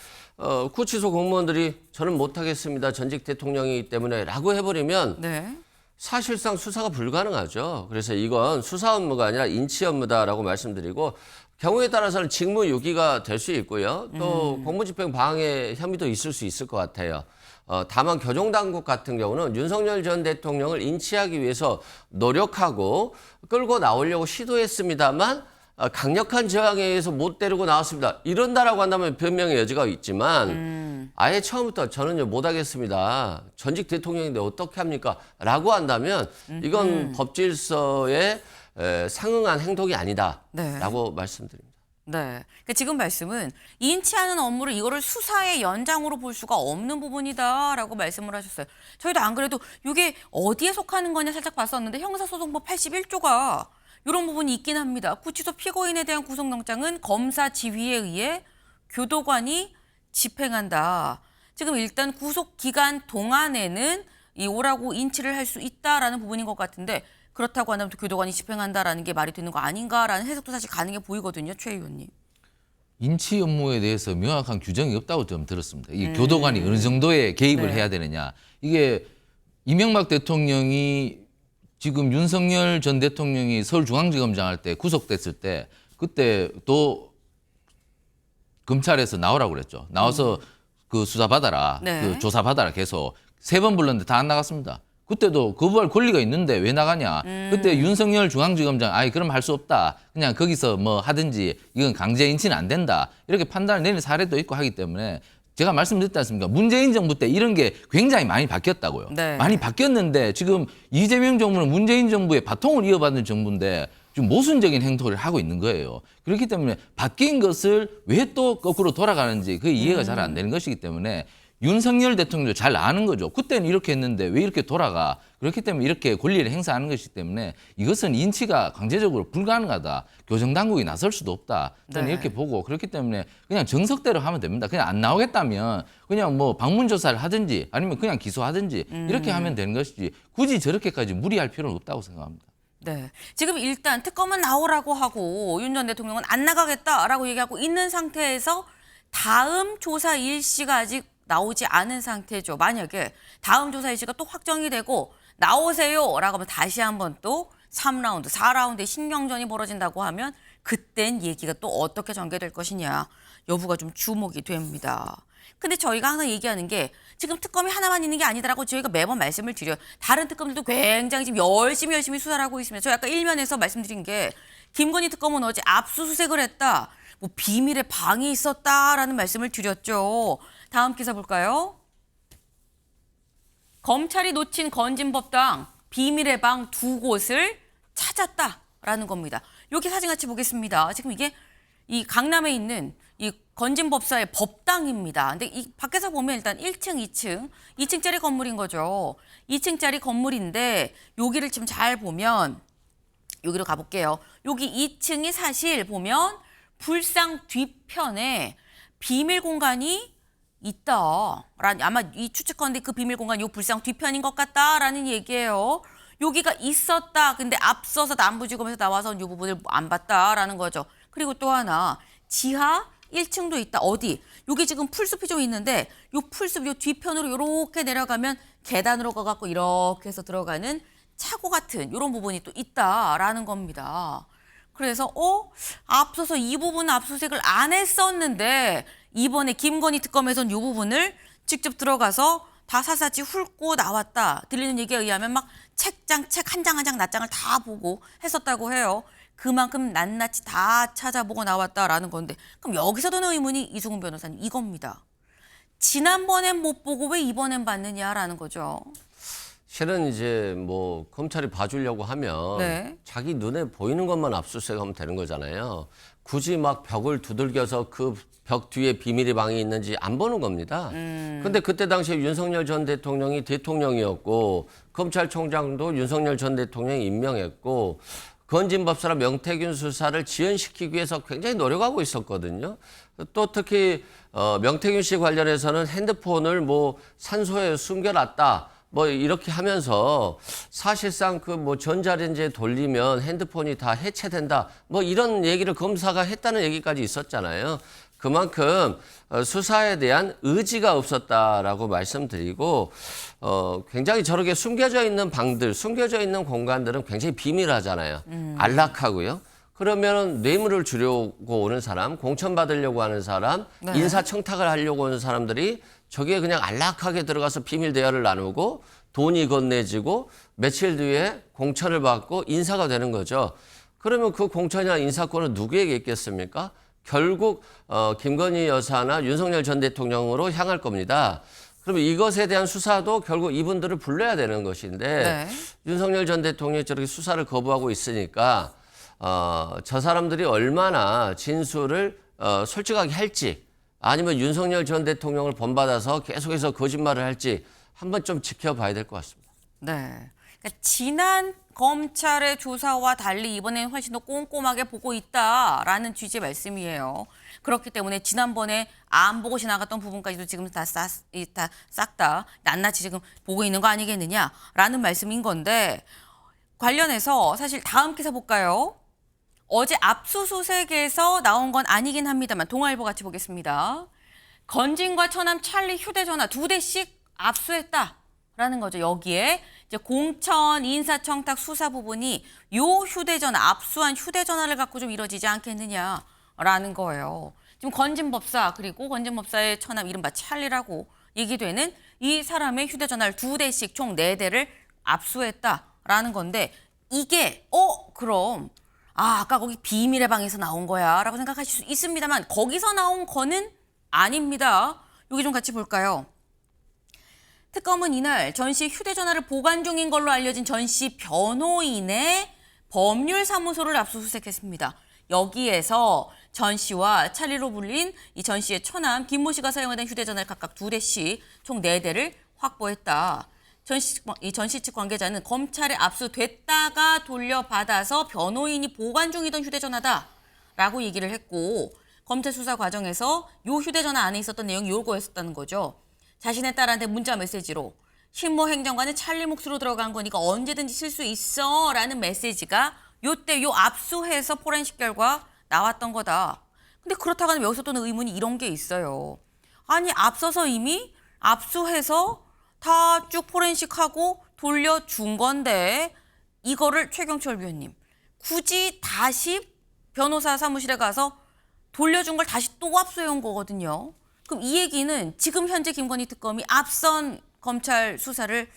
구치소 공무원들이 저는 못하겠습니다. 전직 대통령이기 때문에 라고 해버리면 네. 사실상 수사가 불가능하죠. 그래서 이건 수사 업무가 아니라 인치 업무다라고 말씀드리고 경우에 따라서는 직무유기가 될 수 있고요. 또 공무집행 방해 혐의도 있을 수 있을 것 같아요. 다만 교정당국 같은 경우는 윤석열 전 대통령을 인치하기 위해서 노력하고 끌고 나오려고 시도했습니다만 강력한 저항에 의해서 못 데리고 나왔습니다. 이런다라고 한다면 변명의 여지가 있지만 아예 처음부터 저는요 못하겠습니다. 전직 대통령인데 어떻게 합니까? 라고 한다면 이건 법질서에 상응한 행동이 아니다. 네. 라고 말씀드립니다. 네. 그러니까 지금 말씀은 인치하는 업무를 이거를 수사의 연장으로 볼 수가 없는 부분이다라고 말씀을 하셨어요. 저희도 안 그래도 이게 어디에 속하는 거냐 살짝 봤었는데 형사소송법 81조가 이런 부분이 있긴 합니다. 구치소 피고인에 대한 구속영장은 검사 지휘에 의해 교도관이 집행한다. 지금 일단 구속 기간 동안에는 이 오라고 인치를 할 수 있다라는 부분인 것 같은데 그렇다고 한다면 또 교도관이 집행한다라는 게 말이 되는 거 아닌가라는 해석도 사실 가능해 보이거든요, 최 의원님. 인치 업무에 대해서 명확한 규정이 없다고 좀 들었습니다. 이 교도관이 어느 정도의 개입을 네. 해야 되느냐. 이게 이명박 대통령이 지금 윤석열 전 대통령이 서울중앙지검장 할 때 구속됐을 때 그때 또 검찰에서 나오라고 그랬죠. 나와서 그 수사 받아라, 네. 그 조사 받아라 계속 3번 불렀는데 다 안 나갔습니다. 그때도 거부할 권리가 있는데 왜 나가냐. 그때 윤석열 중앙지검장 아이 그럼 할 수 없다. 그냥 거기서 뭐 하든지 이건 강제 인치는 안 된다. 이렇게 판단을 내린 사례도 있고 하기 때문에 제가 말씀드렸지 않습니까? 문재인 정부 때 이런 게 굉장히 많이 바뀌었다고요. 네. 많이 바뀌었는데 지금 이재명 정부는 문재인 정부의 바통을 이어받는 정부인데 좀 모순적인 행동을 하고 있는 거예요. 그렇기 때문에 바뀐 것을 왜 또 거꾸로 돌아가는지 그게 이해가 잘 안 되는 것이기 때문에 윤석열 대통령도 잘 아는 거죠. 그때는 이렇게 했는데 왜 이렇게 돌아가. 그렇기 때문에 이렇게 권리를 행사하는 것이기 때문에 이것은 인치가 강제적으로 불가능하다. 교정당국이 나설 수도 없다. 저는 네. 이렇게 보고 그렇기 때문에 그냥 정석대로 하면 됩니다. 그냥 안 나오겠다면 그냥 뭐 방문조사를 하든지 아니면 그냥 기소하든지 이렇게 하면 되는 것이지 굳이 저렇게까지 무리할 필요는 없다고 생각합니다. 네. 지금 일단 특검은 나오라고 하고 윤 전 대통령은 안 나가겠다라고 얘기하고 있는 상태에서 다음 조사 일시가 아직 나오지 않은 상태죠. 만약에 다음 조사 일시가 또 확정이 되고 나오세요라고 하면 다시 한번 또 3라운드, 4라운드의 신경전이 벌어진다고 하면 그땐 얘기가 또 어떻게 전개될 것이냐 여부가 좀 주목이 됩니다. 근데 저희가 항상 얘기하는 게 지금 특검이 하나만 있는 게 아니다라고 저희가 매번 말씀을 드려요. 다른 특검들도 굉장히 지금 열심히 수사를 하고 있습니다. 저희 아까 일면에서 말씀드린 게 김건희 특검은 어제 압수수색을 했다. 뭐 비밀의 방이 있었다라는 말씀을 드렸죠. 다음 기사 볼까요? 검찰이 놓친 건진법당 비밀의 방 2곳을 찾았다라는 겁니다. 여기 사진 같이 보겠습니다. 지금 이게 이 강남에 있는 이 건진법사의 법당입니다. 근데 이 밖에서 보면 일단 1층, 2층짜리 건물인 거죠. 2층짜리 건물인데 여기를 지금 잘 보면 여기로 가볼게요. 여기 2층이 사실 보면 불상 뒤편에 비밀 공간이 있다. 아마 이 추측컨대 그 비밀 공간이 이 불상 뒤편인 것 같다라는 얘기예요. 여기가 있었다. 근데 앞서서 남부지검에서 나와서 이 부분을 안 봤다라는 거죠. 그리고 또 하나 지하 1층도 있다. 어디? 여기 지금 풀숲이 좀 있는데 이 풀숲 이 뒤편으로 이렇게 내려가면 계단으로 가갖고 이렇게 해서 들어가는 차고 같은 이런 부분이 또 있다라는 겁니다. 그래서 앞서서 이 부분 압수수색을 안 했었는데 이번에 김건희 특검에서는 이 부분을 직접 들어가서 다 사사지 훑고 나왔다. 들리는 얘기에 의하면 막 책 한 장 한 장 낱장을 다 보고 했었다고 해요. 그만큼 낱낱이 다 찾아보고 나왔다라는 건데 그럼 여기서 드는 의문이 이승훈 변호사님 이겁니다. 지난번엔 못 보고 왜 이번엔 봤느냐라는 거죠. 실은 이제 뭐 검찰이 봐주려고 하면 네. 자기 눈에 보이는 것만 압수수색하면 되는 거잖아요. 굳이 막 벽을 두들겨서 그 벽 뒤에 비밀의 방이 있는지 안 보는 겁니다. 근데 그때 당시에 윤석열 전 대통령이 대통령이었고 검찰총장도 윤석열 전 대통령이 임명했고 건진법사랑 명태균 수사를 지연시키기 위해서 굉장히 노력하고 있었거든요. 또 특히 명태균 씨 관련해서는 핸드폰을 뭐 산소에 숨겨놨다. 뭐 이렇게 하면서 사실상 그 뭐 전자레인지에 돌리면 핸드폰이 다 해체된다. 뭐 이런 얘기를 검사가 했다는 얘기까지 있었잖아요. 그만큼 수사에 대한 의지가 없었다라고 말씀드리고 굉장히 저렇게 숨겨져 있는 방들, 숨겨져 있는 공간들은 굉장히 비밀하잖아요. 안락하고요. 그러면 뇌물을 주려고 오는 사람, 공천 받으려고 하는 사람, 네. 인사청탁을 하려고 오는 사람들이 저기에 그냥 안락하게 들어가서 비밀 대화를 나누고 돈이 건네지고 며칠 뒤에 공천을 받고 인사가 되는 거죠. 그러면 그 공천이나 인사권은 누구에게 있겠습니까? 결국 김건희 여사나 윤석열 전 대통령으로 향할 겁니다. 그러면 이것에 대한 수사도 결국 이분들을 불러야 되는 것인데 네. 윤석열 전 대통령이 저렇게 수사를 거부하고 있으니까 저 사람들이 얼마나 진술을 솔직하게 할지 아니면 윤석열 전 대통령을 본받아서 계속해서 거짓말을 할지 한번 좀 지켜봐야 될 것 같습니다. 네. 그러니까 지난 검찰의 조사와 달리 이번에는 훨씬 더 꼼꼼하게 보고 있다라는 취지의 말씀이에요. 그렇기 때문에 지난번에 안 보고 지나갔던 부분까지도 지금 싹 다 낱낱이 지금 보고 있는 거 아니겠느냐라는 말씀인 건데 관련해서 사실 다음 기사 볼까요? 어제 압수수색에서 나온 건 아니긴 합니다만 동아일보 같이 보겠습니다. 건진과 처남 찰리 휴대전화 2대씩 압수했다라는 거죠. 여기에 이제 공천 인사청탁 수사 부분이 요 휴대전화 압수한 휴대전화를 갖고 좀 이루어지지 않겠느냐라는 거예요. 지금 건진법사 그리고 건진법사의 처남 이른바 찰리라고 얘기되는 이 사람의 휴대전화를 2대씩 총 4대를 압수했다라는 건데 이게 그럼 아까 거기 비밀의 방에서 나온 거야 라고 생각하실 수 있습니다만 거기서 나온 거는 아닙니다. 여기 좀 같이 볼까요? 특검은 이날 전 씨 휴대전화를 보관 중인 걸로 알려진 전 씨 변호인의 법률사무소를 압수수색했습니다. 여기에서 전 씨와 찰리로 불린 이 전 씨의 처남 김모 씨가 사용하던 휴대전화를 각각 2대씩 총 4대를 확보했다. 전 씨 측 관계자는 검찰에 압수됐다가 돌려받아서 변호인이 보관 중이던 휴대전화다라고 얘기를 했고 검찰 수사 과정에서 이 휴대전화 안에 있었던 내용이 요거였었다는 거죠. 자신의 딸한테 문자 메시지로 신모 행정관은 찰리 몫으로 들어간 거니까 언제든지 쓸 수 있어 라는 메시지가 요때 요 압수해서 포렌식 결과 나왔던 거다. 근데 그렇다고 하면 여기서 또는 의문이 이런 게 있어요. 아니 앞서서 이미 압수해서 다 쭉 포렌식하고 돌려준 건데 이거를 최경철 위원님 굳이 다시 변호사 사무실에 가서 돌려준 걸 다시 또 압수해온 거거든요. 그럼 이 얘기는 지금 현재 김건희 특검이 앞선 검찰 수사를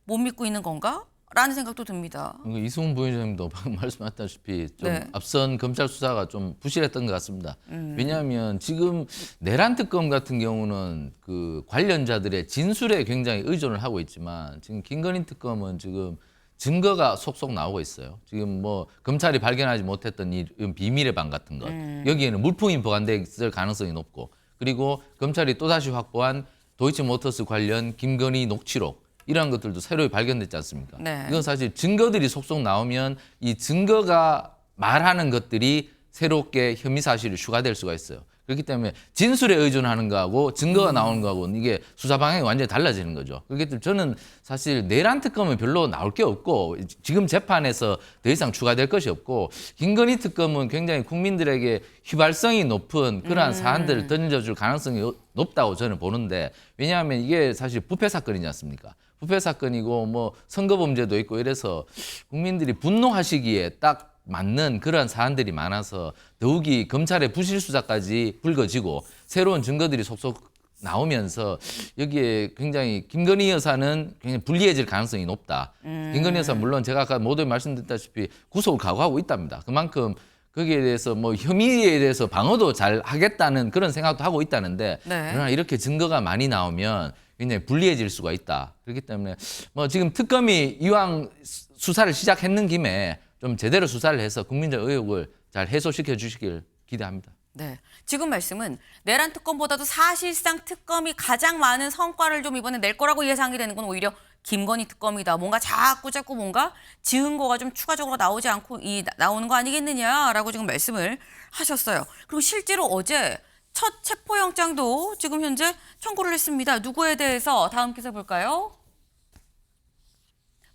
못 믿고 있는 건가? 라는 생각도 듭니다. 이승훈 부회장님도 방금 말씀하셨다시피 좀 네. 앞선 검찰 수사가 좀 부실했던 것 같습니다. 왜냐하면 지금 내란 특검 같은 경우는 그 관련자들의 진술에 굉장히 의존을 하고 있지만 지금 김건희 특검은 지금 증거가 속속 나오고 있어요. 지금 뭐 검찰이 발견하지 못했던 이런 비밀의 방 같은 것 여기에는 물품이 보관돼 있을 가능성이 높고 그리고 검찰이 또다시 확보한 도이치모터스 관련 김건희 녹취록 이러한 것들도 새로 발견됐지 않습니까? 네. 이건 사실 증거들이 속속 나오면 이 증거가 말하는 것들이 새롭게 혐의 사실이 추가될 수가 있어요. 그렇기 때문에 진술에 의존하는 거하고 증거가 나오는 거하고는 이게 수사 방향이 완전히 달라지는 거죠. 그렇기 때문에 저는 사실 내란 특검은 별로 나올 게 없고 지금 재판에서 더 이상 추가될 것이 없고 김건희 특검은 굉장히 국민들에게 휘발성이 높은 그러한 사안들을 던져줄 가능성이 높다고 저는 보는데 왜냐하면 이게 사실 부패 사건이지 않습니까? 부패 사건이고 뭐 선거 범죄도 있고 이래서 국민들이 분노하시기에 딱 맞는 그런 사안들이 많아서 더욱이 검찰의 부실 수사까지 불거지고 새로운 증거들이 속속 나오면서 여기에 굉장히 김건희 여사는 굉장히 불리해질 가능성이 높다. 김건희 여사 물론 제가 아까 모두 말씀드렸다시피 구속을 각오하고 있답니다. 그만큼 거기에 대해서 뭐 혐의에 대해서 방어도 잘 하겠다는 그런 생각도 하고 있다는데 네. 그러나 이렇게 증거가 많이 나오면 굉장히 불리해질 수가 있다. 그렇기 때문에 뭐 지금 특검이 이왕 수사를 시작했는 김에 좀 제대로 수사를 해서 국민들 의혹을 잘 해소시켜 주시길 기대합니다. 네. 지금 말씀은 내란 특검보다도 사실상 특검이 가장 많은 성과를 좀 이번에 낼 거라고 예상이 되는 건 오히려 김건희 특검이다. 뭔가 자꾸 뭔가 증거가 좀 추가적으로 나오지 않고 나오는 거 아니겠느냐라고 지금 말씀을 하셨어요. 그리고 실제로 어제 첫 체포영장도 지금 현재 청구를 했습니다. 누구에 대해서 다음 기사 볼까요?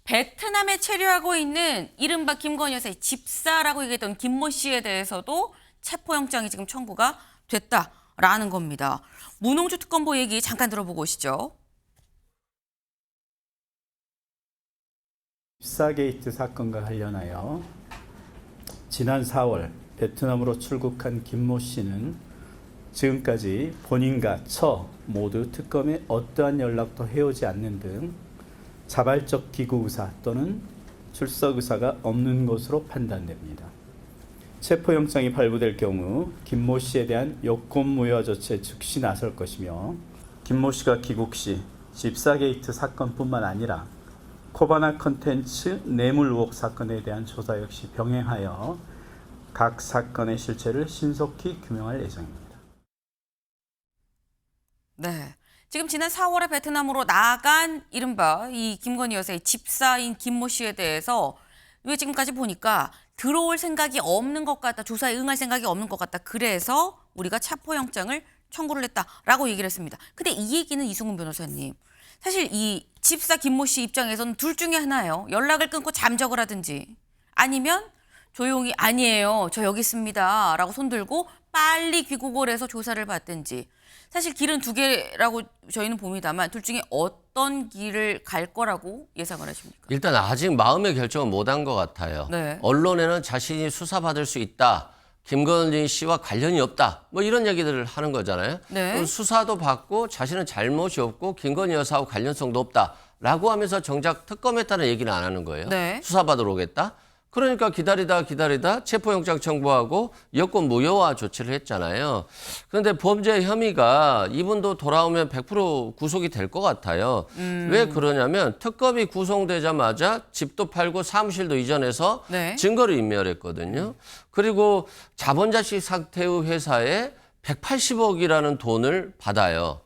베트남에 체류하고 있는 이른바 김건희 여사의 집사라고 얘기했던 김모 씨에 대해서도 체포영장이 지금 청구가 됐다라는 겁니다. 문홍주 특검보 얘기 잠깐 들어보고 오시죠. 집사게이트 사건과 관련하여 지난 4월 베트남으로 출국한 김모 씨는 지금까지 본인과 처 모두 특검에 어떠한 연락도 해오지 않는 등 자발적 기구 의사 또는 출석 의사가 없는 것으로 판단됩니다. 체포영장이 발부될 경우 김모 씨에 대한 여권무효화 조치에 즉시 나설 것이며 김모 씨가 귀국 시 집사게이트 사건뿐만 아니라 코바나 컨텐츠 뇌물 의혹 사건에 대한 조사 역시 병행하여 각 사건의 실체를 신속히 규명할 예정입니다. 네. 지금 지난 4월에 베트남으로 나간 이른바 이 김건희 여사의 집사인 김모 씨에 대해서 왜 지금까지 보니까 들어올 생각이 없는 것 같다. 조사에 응할 생각이 없는 것 같다. 그래서 우리가 체포영장을 청구를 했다라고 얘기를 했습니다. 근데 이 얘기는 이승훈 변호사님. 사실 이 집사 김모 씨 입장에서는 둘 중에 하나예요. 연락을 끊고 잠적을 하든지 아니면 조용히 아니에요. 저 여기 있습니다. 라고 손들고 빨리 귀국을 해서 조사를 받든지. 사실 길은 두 개라고 저희는 봅니다만 둘 중에 어떤 길을 갈 거라고 예상을 하십니까? 일단 아직 마음의 결정은 못한 것 같아요. 네. 언론에는 자신이 수사받을 수 있다. 김건희 씨와 관련이 없다. 뭐 이런 얘기들을 하는 거잖아요. 네. 그럼 수사도 받고 자신은 잘못이 없고 김건희 여사하고 관련성도 없다라고 하면서 정작 특검했다는 얘기는 안 하는 거예요. 네. 수사받으러 오겠다. 그러니까 기다리다 체포영장 청구하고 여권 무효화 조치를 했잖아요. 그런데 범죄 혐의가 이분도 돌아오면 100% 구속이 될 것 같아요. 왜 그러냐면 특검이 구속되자마자 집도 팔고 사무실도 이전해서 네. 증거를 인멸했거든요. 그리고 자본자식 상태의 회사에 180억이라는 돈을 받아요.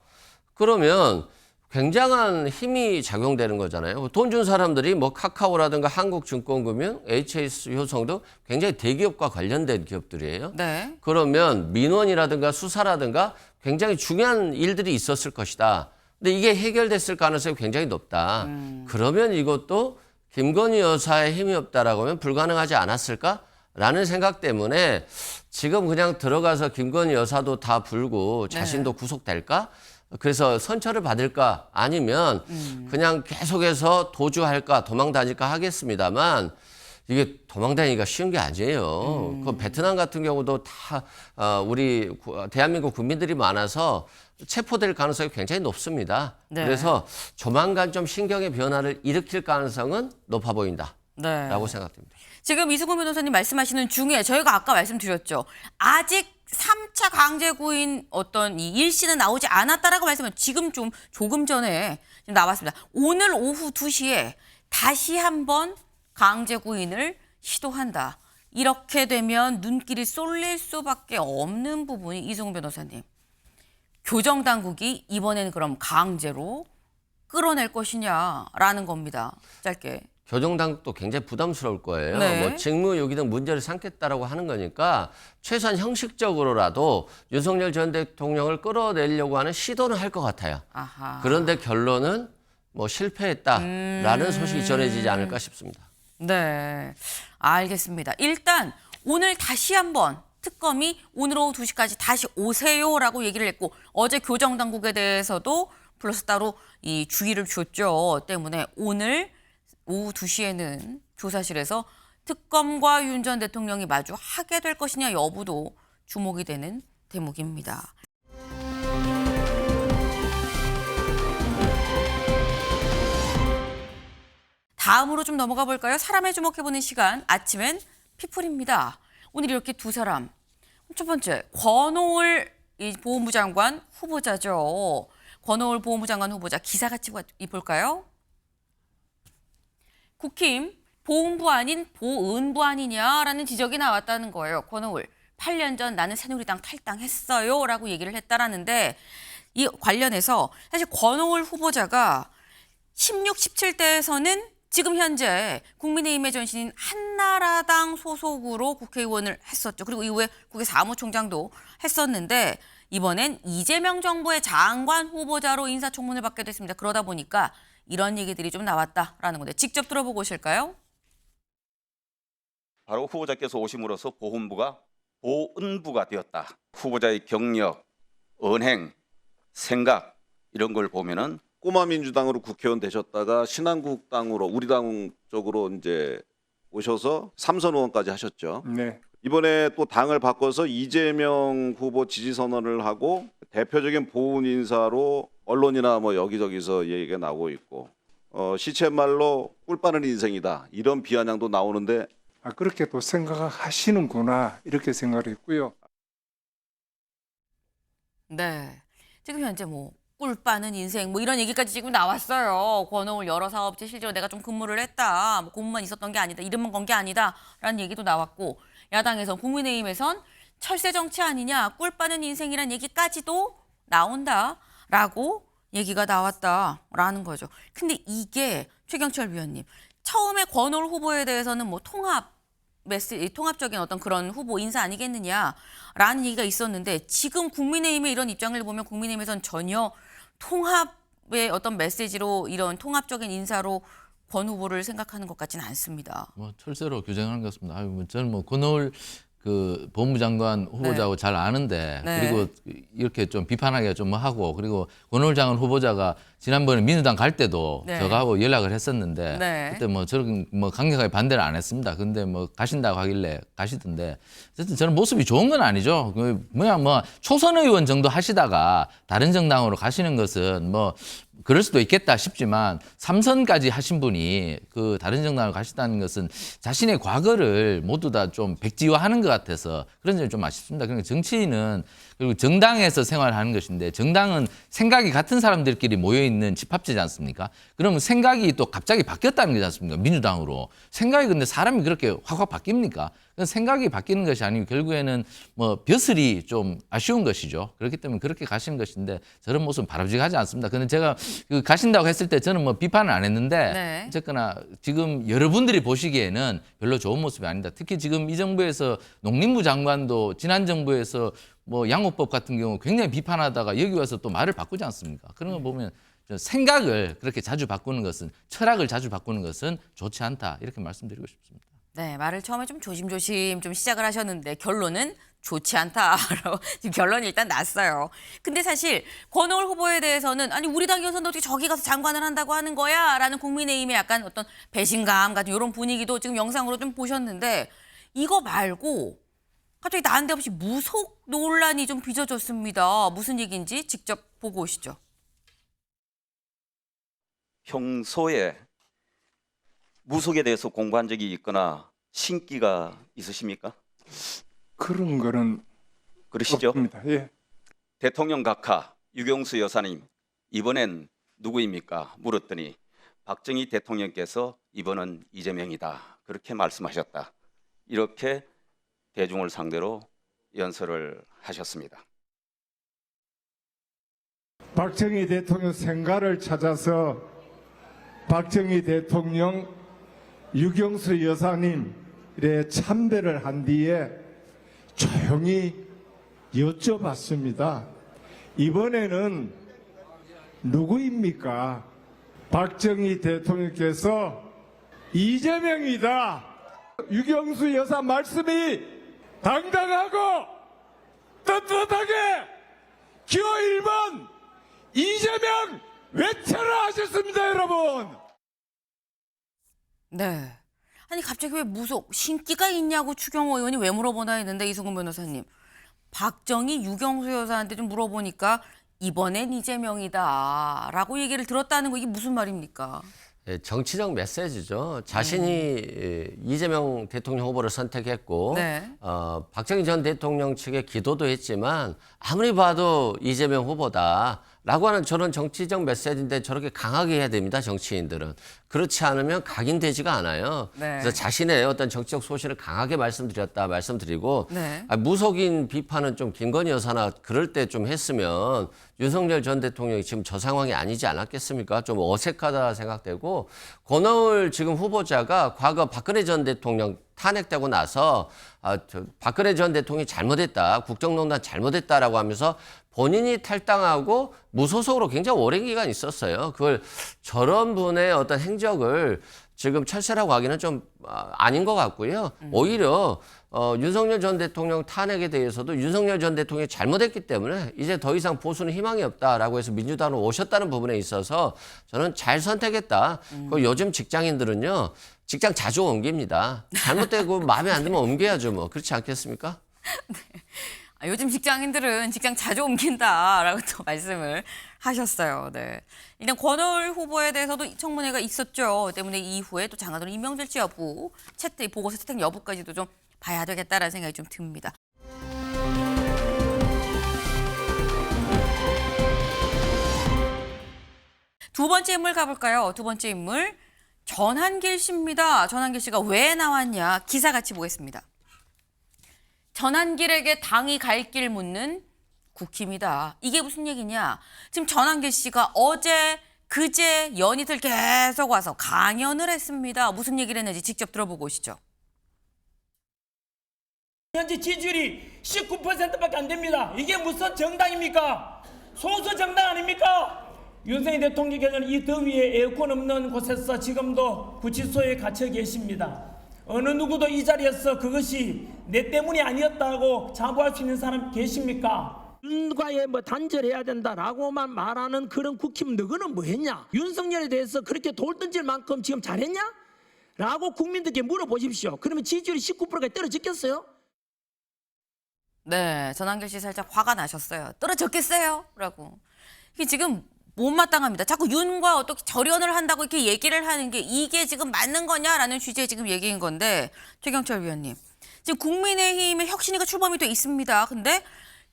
그러면 굉장한 힘이 작용되는 거잖아요. 돈 준 사람들이 뭐 카카오라든가 한국증권금융, HS효성도 굉장히 대기업과 관련된 기업들이에요. 네. 그러면 민원이라든가 수사라든가 굉장히 중요한 일들이 있었을 것이다. 근데 이게 해결됐을 가능성이 굉장히 높다. 그러면 이것도 김건희 여사의 힘이 없다라고 하면 불가능하지 않았을까라는 생각 때문에 지금 그냥 들어가서 김건희 여사도 다 불고 자신도 구속될까? 그래서 선처를 받을까 아니면 그냥 계속해서 도주할까 도망 다닐까 하겠습니다만 이게 도망 다니기가 쉬운 게 아니에요. 그 베트남 같은 경우도 다 우리 대한민국 국민들이 많아서 체포될 가능성이 굉장히 높습니다. 네. 그래서 조만간 좀 신경의 변화를 일으킬 가능성은 높아 보인다라고 네. 생각됩니다. 지금 이승훈 변호사님 말씀하시는 중에 저희가 아까 말씀드렸죠. 아직 3차 강제구인 어떤 이 일시는 나오지 않았다라고 말씀을 지금 조금 전에 나왔습니다. 오늘 오후 2시에 다시 한번 강제구인을 시도한다. 이렇게 되면 눈길이 쏠릴 수밖에 없는 부분이 이승훈 변호사님. 교정당국이 이번에는 그럼 강제로 끌어낼 것이냐라는 겁니다. 짧게. 교정당국도 굉장히 부담스러울 거예요. 네. 뭐 직무유기 등 문제를 삼겠다라고 하는 거니까 최소한 형식적으로라도 윤석열 전 대통령을 끌어내려고 하는 시도는 할 것 같아요. 아하. 그런데 결론은 뭐 실패했다라는 소식이 전해지지 않을까 싶습니다. 네, 알겠습니다. 일단 오늘 다시 한번 특검이 오늘 오후 2시까지 다시 오세요라고 얘기를 했고 어제 교정당국에 대해서도 불러서 따로 이 주의를 줬죠. 때문에 오늘 오후 2시에는 조사실에서 특검과 윤 전 대통령이 마주 하게 될 것이냐 여부도 주목이 되는 대목입니다. 다음으로 좀 넘어가 볼까요? 사람에 주목해보는 시간, 아침엔 피플입니다. 오늘 이렇게 두 사람. 첫 번째, 권오을 보훈부 장관 후보자죠. 권오을 보훈부 장관 후보자 기사 같이 볼까요? 국힘 보훈부 아닌 보은부 아니냐라는 지적이 나왔다는 거예요. 권오을 8년 전 나는 새누리당 탈당했어요 라고 얘기를 했다라는데 이 관련해서 사실 권오을 후보자가 16, 17대에서는 지금 현재 국민의힘의 전신인 한나라당 소속으로 국회의원을 했었죠. 그리고 이후에 국회 사무총장도 했었는데 이번엔 이재명 정부의 장관 후보자로 인사청문을 받게 됐습니다. 그러다 보니까 이런 얘기들이 좀 나왔다라는 건데 직접 들어보고 오실까요? 바로 후보자께서 오심으로써 보훈부가 보은부가 되었다. 후보자의 경력, 언행, 생각 이런 걸 보면은 꼬마 민주당으로 국회의원 되셨다가 신한국당으로 우리 당 쪽으로 이제 오셔서 삼선 의원까지 하셨죠. 네. 이번에 또 당을 바꿔서 이재명 후보 지지 선언을 하고 대표적인 보훈 인사로 언론이나 뭐 여기저기서 얘기가 나오고 있고 시쳇말로 꿀 빠는 인생이다 이런 비아냥도 나오는데 그렇게 또 생각하시는구나 이렇게 생각을 했고요. 네. 지금 현재 뭐 꿀 빠는 인생 뭐 이런 얘기까지 지금 나왔어요. 권오을 여러 사업체 실제로 내가 좀 근무를 했다. 뭐 공무만 있었던 게 아니다. 이름만 건 게 아니다라는 얘기도 나왔고 야당에선 국민의힘에선 철새 정치 아니냐. 꿀 빠는 인생이란 얘기까지도 나온다라고 얘기가 나왔다라는 거죠. 근데 이게 최경철 위원님 처음에 권오을 후보에 대해서는 뭐 통합적인 어떤 그런 후보 인사 아니겠느냐라는 얘기가 있었는데 지금 국민의힘의 이런 입장을 보면 국민의힘에선 전혀 통합의 어떤 메시지로 이런 통합적인 인사로 권 후보를 생각하는 것 같지는 않습니다. 뭐 철새로 규정하는 것 같습니다. 저는 뭐 권오을 그 법무장관 후보자하고 잘 아는데 네. 그리고 이렇게 좀 비판하기가 좀 뭐 하고 그리고 권오을 장관 후보자가 지난번에 민주당 갈 때도 네. 저하고 연락을 했었는데 네. 그때 뭐 저는 뭐 강력하게 반대를 안 했습니다. 근데 뭐 가신다고 하길래 가시던데 어쨌든 저는 모습이 좋은 건 아니죠. 뭐 초선 의원 정도 하시다가 다른 정당으로 가시는 것은 뭐 그럴 수도 있겠다 싶지만 3선까지 하신 분이 그 다른 정당을 가시다는 것은 자신의 과거를 모두 다 좀 백지화하는 것 같아서 그런 점이 좀 아쉽습니다. 그러니까 정치인은 그리고 정당에서 생활하는 것인데 정당은 생각이 같은 사람들끼리 모여있는 집합체지 않습니까? 그러면 생각이 또 갑자기 바뀌었다는 거지 않습니까? 민주당으로. 생각이 근데 사람이 그렇게 확확 바뀝니까? 생각이 바뀌는 것이 아니고 결국에는 뭐 벼슬이 좀 아쉬운 것이죠. 그렇기 때문에 그렇게 가시는 것인데 저런 모습은 바람직하지 않습니다. 근데 제가 그 가신다고 했을 때 저는 뭐 비판을 안 했는데 네. 어쨌거나 지금 여러분들이 보시기에는 별로 좋은 모습이 아니다. 특히 지금 이 정부에서 농림부 장관도 지난 정부에서 뭐 양호법 같은 경우 굉장히 비판하다가 여기 와서 또 말을 바꾸지 않습니까? 그런 거 보면 생각을 그렇게 자주 바꾸는 것은 철학을 자주 바꾸는 것은 좋지 않다. 이렇게 말씀드리고 싶습니다. 네, 말을 처음에 좀 조심조심 좀 시작을 하셨는데 결론은 좋지 않다라고 지금 결론이 일단 났어요. 근데 사실 권오을 후보에 대해서는 아니 우리 당이어서는 어떻게 저기 가서 장관을 한다고 하는 거야? 라는 국민의힘의 약간 어떤 배신감 같은 이런 분위기도 지금 영상으로 좀 보셨는데 이거 말고 갑자기 난데없이 무속 논란이 좀 빚어졌습니다. 무슨 얘기인지 직접 보고 오시죠. 평소에 무속에 대해서 공부한 적이 있거나 신기가 있으십니까? 그런 거는 그러시죠? 없습니다. 예. 대통령 각하 유경수 여사님 이번엔 누구입니까? 물었더니 박정희 대통령께서 이번은 이재명이다. 그렇게 말씀하셨다. 이렇게 대중을 상대로 연설을 하셨습니다. 박정희 대통령 생가를 찾아서 박정희 대통령 유경수 여사님의 참배를 한 뒤에 조용히 여쭤봤습니다. 이번에는 누구입니까? 박정희 대통령께서 이재명이다. 유경수 여사 말씀이 당당하고 떳떳하게 기호 1번 이재명 외쳐라 하셨습니다, 여러분. 네. 아니 갑자기 왜 무속 신기가 있냐고 추경호 의원이 왜 물어보나 했는데 이승훈 변호사님 박정희 유경수 여사한테 좀 물어보니까 이번엔 이재명이다라고 얘기를 들었다는 거 이게 무슨 말입니까? 정치적 메시지죠. 자신이 이재명 대통령 후보를 선택했고 네. 박정희 전 대통령 측에 기도도 했지만 아무리 봐도 이재명 후보다라고 하는 저런 정치적 메시지인데 저렇게 강하게 해야 됩니다. 정치인들은. 그렇지 않으면 각인되지가 않아요. 네. 그래서 자신의 어떤 정치적 소신을 강하게 말씀드리고 네. 무속인 비판은 좀 김건희 여사나 그럴 때 좀 했으면 윤석열 전 대통령이 지금 저 상황이 아니지 않았겠습니까? 좀 어색하다 생각되고 권오을 지금 후보자가 과거 박근혜 전 대통령 탄핵되고 나서 박근혜 전 대통령이 잘못했다, 국정농단 잘못했다라고 하면서 본인이 탈당하고 무소속으로 굉장히 오랜 기간 있었어요. 그걸 저런 분의 어떤 행적을 지금 철새라고 하기는 좀 아닌 것 같고요. 오히려 윤석열 전 대통령 탄핵에 대해서도 윤석열 전 대통령이 잘못했기 때문에 이제 더 이상 보수는 희망이 없다라고 해서 민주당으로 오셨다는 부분에 있어서 저는 잘 선택했다. 그리고 요즘 직장인들은요. 직장 자주 옮깁니다. 잘못되고 마음에 안 들면 옮겨야죠. 뭐 그렇지 않겠습니까? 네. 요즘 직장인들은 직장 자주 옮긴다라고 또 말씀을 하셨어요. 네. 일단 권오을 후보에 대해서도 청문회가 있었죠. 때문에 이후에 또 장관으로 임명될지 여부, 보고서 채택 여부까지도 좀 봐야 되겠다라는 생각이 좀 듭니다. 두 번째 인물 가볼까요? 두 번째 인물 전한길 씨입니다. 전한길 씨가 왜 나왔냐? 기사 같이 보겠습니다. 전한길에게 당이 갈 길 묻는 국힘이다. 이게 무슨 얘기냐? 지금 전한길 씨가 어제, 그제 연이틀 계속 와서 강연을 했습니다. 무슨 얘기를 했는지 직접 들어보고 오시죠. 현재 지지율이 19%밖에 안 됩니다. 이게 무슨 정당입니까? 소수 정당 아닙니까? 윤석열 대통령께서는 이 더위에 에어컨 없는 곳에서 지금도 구치소에 갇혀 계십니다. 어느 누구도 이 자리에서 그것이 내 때문이 아니었다고 자부할 수 있는 사람 계십니까? 윤과의 단절해야 된다라고만 말하는 그런 국힘 너희는 뭐 했냐? 윤석열에 대해서 그렇게 돌 던질 만큼 지금 잘했냐? 라고 국민들께 물어보십시오. 그러면 지지율이 19%까지 떨어졌겠어요? 네, 전한길 씨 살짝 화가 나셨어요. 떨어졌겠어요? 라고. 이게 지금 못마땅합니다. 자꾸 윤과 어떻게 절연을 한다고 이렇게 얘기를 하는 게 이게 지금 맞는 거냐라는 취지의 지금 얘기인 건데, 최경철 위원님. 지금 국민의힘의 혁신위가 출범이 돼 있습니다. 근데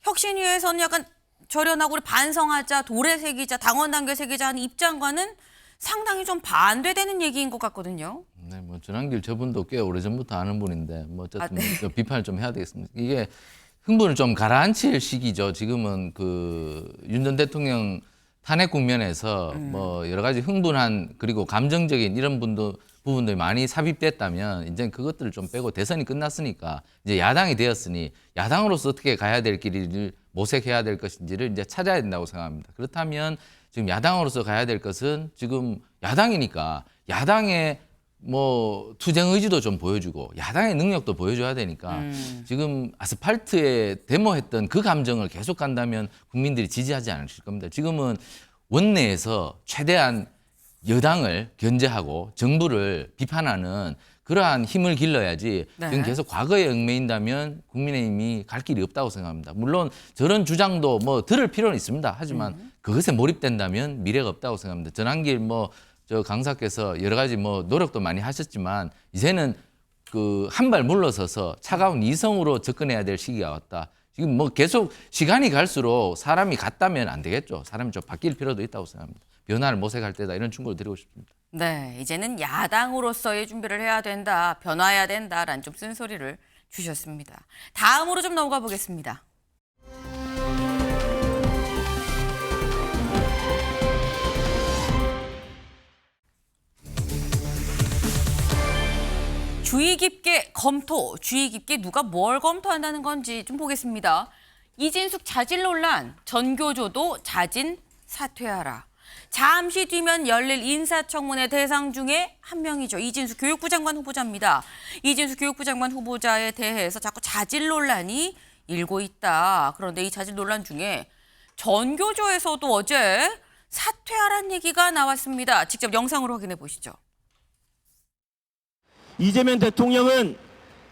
혁신위에서는 약간 절연하고 우리 반성하자, 도래 새기자, 당원 단계 새기자 하는 입장과는 상당히 좀 반대되는 얘기인 것 같거든요. 네, 뭐 전한길 저분도 꽤 오래전부터 아는 분인데 뭐 어쨌든 좀 비판을 좀 해야 되겠습니다. 이게 흥분을 좀 가라앉힐 시기죠. 지금은 그 윤 전 대통령 탄핵 국면에서 뭐 여러 가지 흥분한 그리고 감정적인 이런 부분들이 많이 삽입됐다면 이제 그것들을 좀 빼고 대선이 끝났으니까 이제 야당이 되었으니 야당으로서 어떻게 가야 될 길을 모색해야 될 것인지를 이제 찾아야 된다고 생각합니다. 그렇다면 지금 야당으로서 가야 될 것은 지금 야당이니까 야당의 뭐 투쟁 의지도 좀 보여주고 야당의 능력도 보여줘야 되니까 지금 아스팔트에 데모했던 그 감정을 계속 간다면 국민들이 지지하지 않으실 겁니다. 지금은 원내에서 최대한 여당을 견제하고 정부를 비판하는 그러한 힘을 길러야지 네. 지금 계속 과거에 얽매인다면 국민의힘이 갈 길이 없다고 생각합니다. 물론 저런 주장도 뭐 들을 필요는 있습니다. 하지만 그것에 몰입된다면 미래가 없다고 생각합니다. 전한길 저 강사께서 여러 가지 노력도 많이 하셨지만 이제는 그 한 발 물러서서 차가운 이성으로 접근해야 될 시기가 왔다. 지금 계속 시간이 갈수록 사람이 같다면 안 되겠죠. 사람이 좀 바뀔 필요도 있다고 생각합니다. 변화를 모색할 때다 이런 충고를 드리고 싶습니다. 네, 이제는 야당으로서의 준비를 해야 된다, 변화해야 된다라는 좀 쓴소리를 주셨습니다. 다음으로 좀 넘어가 보겠습니다. 주의 깊게 검토, 주의 깊게 누가 뭘 검토한다는 건지 좀 보겠습니다. 이진숙 자질 논란, 전교조도 자진 사퇴하라. 잠시 뒤면 열릴 인사청문회 대상 중에 한 명이죠. 이진숙 교육부 장관 후보자입니다. 이진숙 교육부 장관 후보자에 대해서 자꾸 자질 논란이 일고 있다. 그런데 이 자질 논란 중에 전교조에서도 어제 사퇴하라는 얘기가 나왔습니다. 직접 영상으로 확인해 보시죠. 이재명 대통령은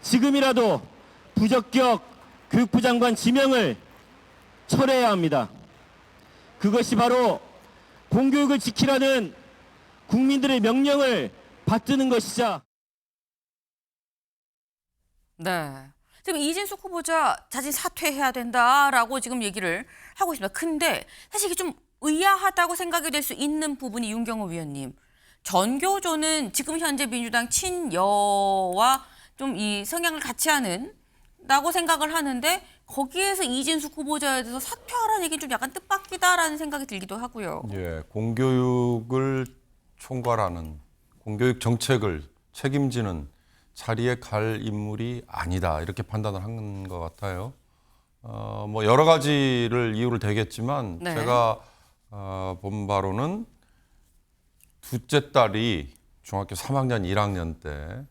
지금이라도 부적격 교육부 장관 지명을 철회해야 합니다. 그것이 바로 공교육을 지키라는 국민들의 명령을 받드는 것이자. 네. 지금 이진숙 후보자 자진 사퇴해야 된다라고 지금 얘기를 하고 있습니다. 근데 사실 이게 좀 의아하다고 생각이 될 수 있는 부분이 윤경호 위원님. 전교조는 지금 현재 민주당 친여와 좀 이 성향을 같이 하는다고 생각을 하는데 거기에서 이진숙 후보자에 대해서 사퇴하라는 얘기는 좀 약간 뜻밖이다라는 생각이 들기도 하고요. 예, 공교육을 총괄하는 공교육 정책을 책임지는 자리에 갈 인물이 아니다 이렇게 판단을 한 것 같아요. 뭐 여러 가지를 이유를 대겠지만 네. 제가 본 바로는 둘째 딸이 중학교 3학년 1학년 때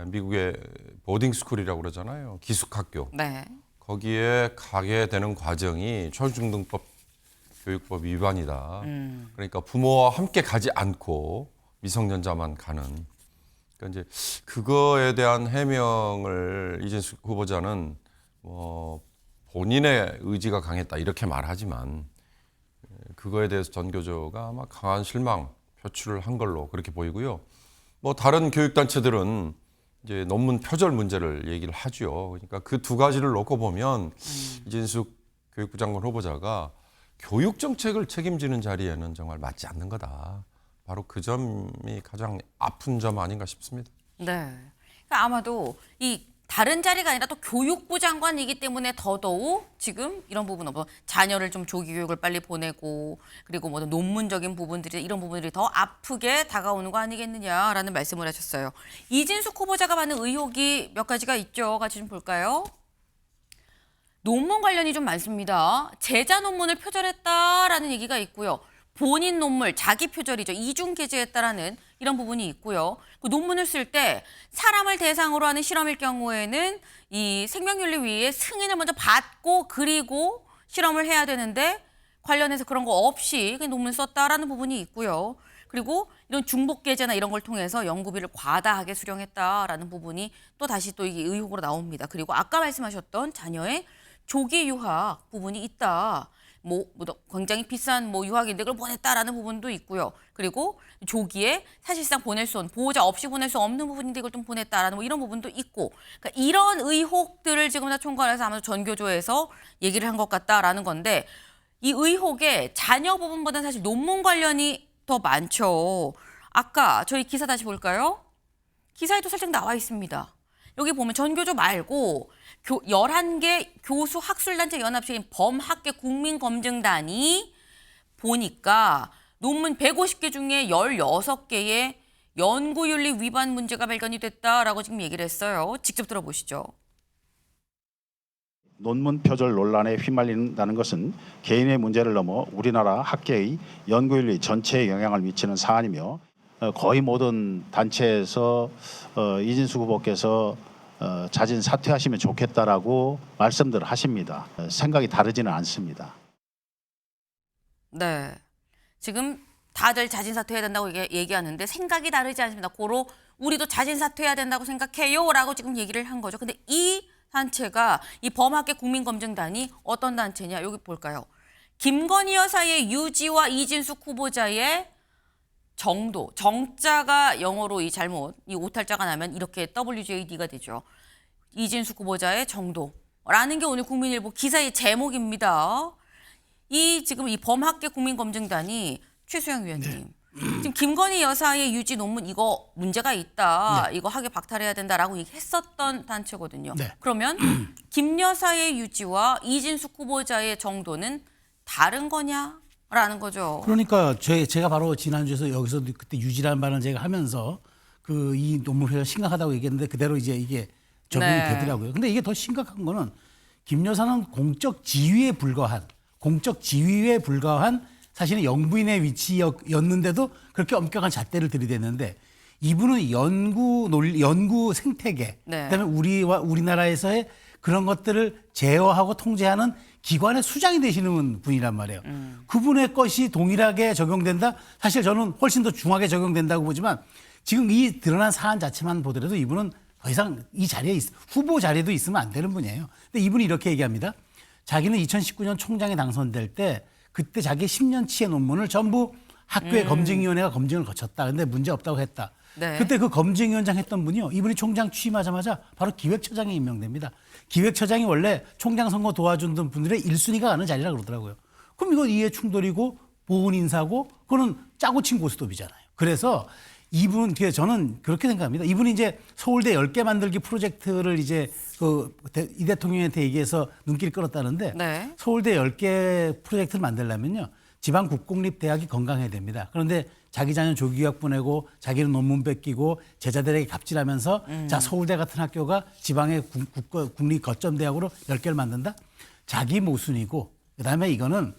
미국의 보딩스쿨이라고 그러잖아요. 기숙학교. 네. 거기에 가게 되는 과정이 초중등법 교육법 위반이다. 그러니까 부모와 함께 가지 않고 미성년자만 가는. 그러니까 이제 그거에 대한 해명을 이진숙 후보자는 본인의 의지가 강했다 이렇게 말하지만 그거에 대해서 전교조가 아마 강한 실망 표출을 한 걸로 그렇게 보이고요. 뭐 다른 교육단체들은 이제 논문 표절 문제를 얘기를 하죠. 그러니까 그 두 가지를 놓고 보면 이진숙 교육부 장관 후보자가 교육 정책을 책임지는 자리에는 정말 맞지 않는 거다. 바로 그 점이 가장 아픈 점 아닌가 싶습니다. 네. 그러니까 아마도 이 다른 자리가 아니라 또 교육부 장관이기 때문에 더더욱 지금 이런 부분 뭐 자녀를 좀 조기 교육을 빨리 보내고 그리고 뭐 논문적인 부분들이 이런 부분들이 더 아프게 다가오는 거 아니겠느냐라는 말씀을 하셨어요. 이진숙 후보자가 받는 의혹이 몇 가지가 있죠. 같이 좀 볼까요? 논문 관련이 좀 많습니다. 제자 논문을 표절했다라는 얘기가 있고요. 본인 논문, 자기 표절이죠. 이중 게재했다라는 이런 부분이 있고요. 그 논문을 쓸 때 사람을 대상으로 하는 실험일 경우에는 이 생명윤리위의 승인을 먼저 받고 그리고 실험을 해야 되는데 관련해서 그런 거 없이 그냥 논문 썼다라는 부분이 있고요. 그리고 이런 중복 게재나 이런 걸 통해서 연구비를 과다하게 수령했다라는 부분이 또 다시 또 이게 의혹으로 나옵니다. 그리고 아까 말씀하셨던 자녀의 조기 유학 부분이 있다. 뭐 굉장히 비싼 유학인데 그걸 보냈다라는 부분도 있고요. 그리고 조기에 사실상 보호자 없이 보낼 수 없는 부분인데 이걸 좀 보냈다라는 이런 부분도 있고, 그러니까 이런 의혹들을 지금 다 총괄해서 아마도 전교조에서 얘기를 한 것 같다라는 건데 이 의혹의 자녀 부분보다는 사실 논문 관련이 더 많죠. 아까 저희 기사 다시 볼까요? 기사에도 살짝 나와 있습니다. 여기 보면 전교조 말고 11개 교수 학술단체 연합체인 범학계 국민검증단이 보니까 논문 150개 중에 16개의 연구윤리 위반 문제가 발견이 됐다라고 지금 얘기를 했어요. 직접 들어보시죠. 논문 표절 논란에 휘말린다는 것은 개인의 문제를 넘어 우리나라 학계의 연구윤리 전체에 영향을 미치는 사안이며 거의 모든 단체에서 이진숙 후보께서 자진 사퇴하시면 좋겠다라고 말씀들을 하십니다. 생각이 다르지는 않습니다. 네, 지금 다들 자진 사퇴해야 된다고 얘기하는데 생각이 다르지 않습니다. 고로 우리도 자진 사퇴해야 된다고 생각해요라고 지금 얘기를 한 거죠. 근데 이 단체가 이 범학계 국민검증단이 어떤 단체냐? 여기 볼까요? 김건희 여사의 유지와 이진숙 후보자의 정도, 정자가 영어로 이 오탈자가 나면 이렇게 WJD가 되죠. 이진숙 후보자의 정도라는 게 오늘 국민일보 기사의 제목입니다. 지금 이 범학계 국민검증단이 최수영 위원님, 지금 김건희 여사의 유지 논문 이거 문제가 있다, 이거 학위 박탈해야 된다라고 얘기했었던 단체거든요. 그러면 김 여사의 유지와 이진숙 후보자의 정도는 다른 거냐? 라는 거죠. 그러니까 제가 바로 지난주에서 여기서 그때 유지라는 말을 제가 하면서 이 논문 표절 심각하다고 얘기했는데 그대로 이제 이게 적용이 되더라고요. 근데 이게 더 심각한 거는 김 여사는 공적 지위에 불과한 사실은 영부인의 위치였는데도 그렇게 엄격한 잣대를 들이댔는데 이분은 연구 생태계, 그다음에 우리나라에서의 그런 것들을 제어하고 통제하는 기관의 수장이 되시는 분이란 말이에요. 그분의 것이 동일하게 적용된다? 사실 저는 훨씬 더 중하게 적용된다고 보지만 지금 이 드러난 사안 자체만 보더라도 이분은 더 이상 이 자리에 후보 자리에도 있으면 안 되는 분이에요. 근데 이분이 이렇게 얘기합니다. 자기는 2019년 총장에 당선될 때 그때 자기 10년치의 논문을 전부 학교의 검증위원회가 검증을 거쳤다. 근데 문제 없다고 했다. 그때 그 검증위원장 했던 분이요. 이분이 총장 취임하자마자 바로 기획처장에 임명됩니다. 기획처장이 원래 총장 선거 도와준 분들의 1순위가 가는 자리라고 그러더라고요. 그럼 이거 이해 충돌이고 보훈 인사고 그거는 짜고 친 고스톱이잖아요. 그래서 저는 그렇게 생각합니다. 이분이 이제 서울대 10개 만들기 프로젝트를 이제 이 대통령한테 얘기해서 눈길 끌었다는데 서울대 10개 프로젝트를 만들려면요. 지방 국공립대학이 건강해야 됩니다. 그런데 자기 자녀 조기 유학 보내고 자기는 논문 뺏기고 제자들에게 갑질하면서 자 서울대 같은 학교가 지방의 국립 거점 대학으로 10개를 만든다? 자기 모순이고 그다음에 이거는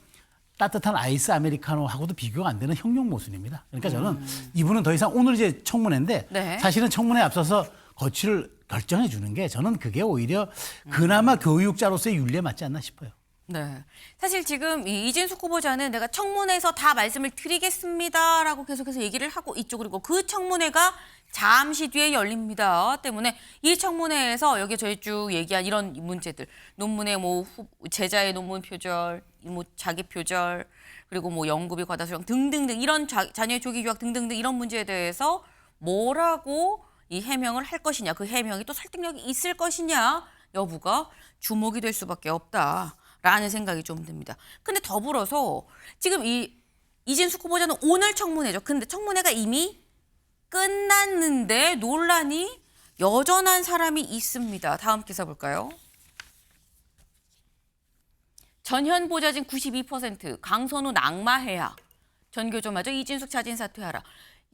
따뜻한 아이스 아메리카노하고도 비교가 안 되는 형용 모순입니다. 그러니까 저는 이분은 더 이상 오늘 이제 청문회인데 사실은 청문회에 앞서서 거취를 결정해 주는 게 저는 그게 오히려 그나마 교육자로서의 윤리에 맞지 않나 싶어요. 네. 사실 지금 이진숙 후보자는 내가 청문회에서 다 말씀을 드리겠습니다라고 계속해서 얘기를 하고 있죠. 그리고 그 청문회가 잠시 뒤에 열립니다. 때문에 이 청문회에서 여기 저희 쭉 얘기한 이런 문제들, 논문의 제자의 논문 표절, 자기 표절, 그리고 뭐 연구비 과다수령 등등등 이런 자녀의 조기 유학 등등등 이런 문제에 대해서 뭐라고 이 해명을 할 것이냐, 그 해명이 또 설득력이 있을 것이냐 여부가 주목이 될 수밖에 없다라는 생각이 좀 듭니다. 근데 더불어서 지금 이진숙 후보자는 오늘 청문회죠. 근데 청문회가 이미 끝났는데 논란이 여전한 사람이 있습니다. 다음 기사 볼까요? 전현 보좌진 92%, 강선우 낙마해야. 전교조마저 이진숙 자진 사퇴하라.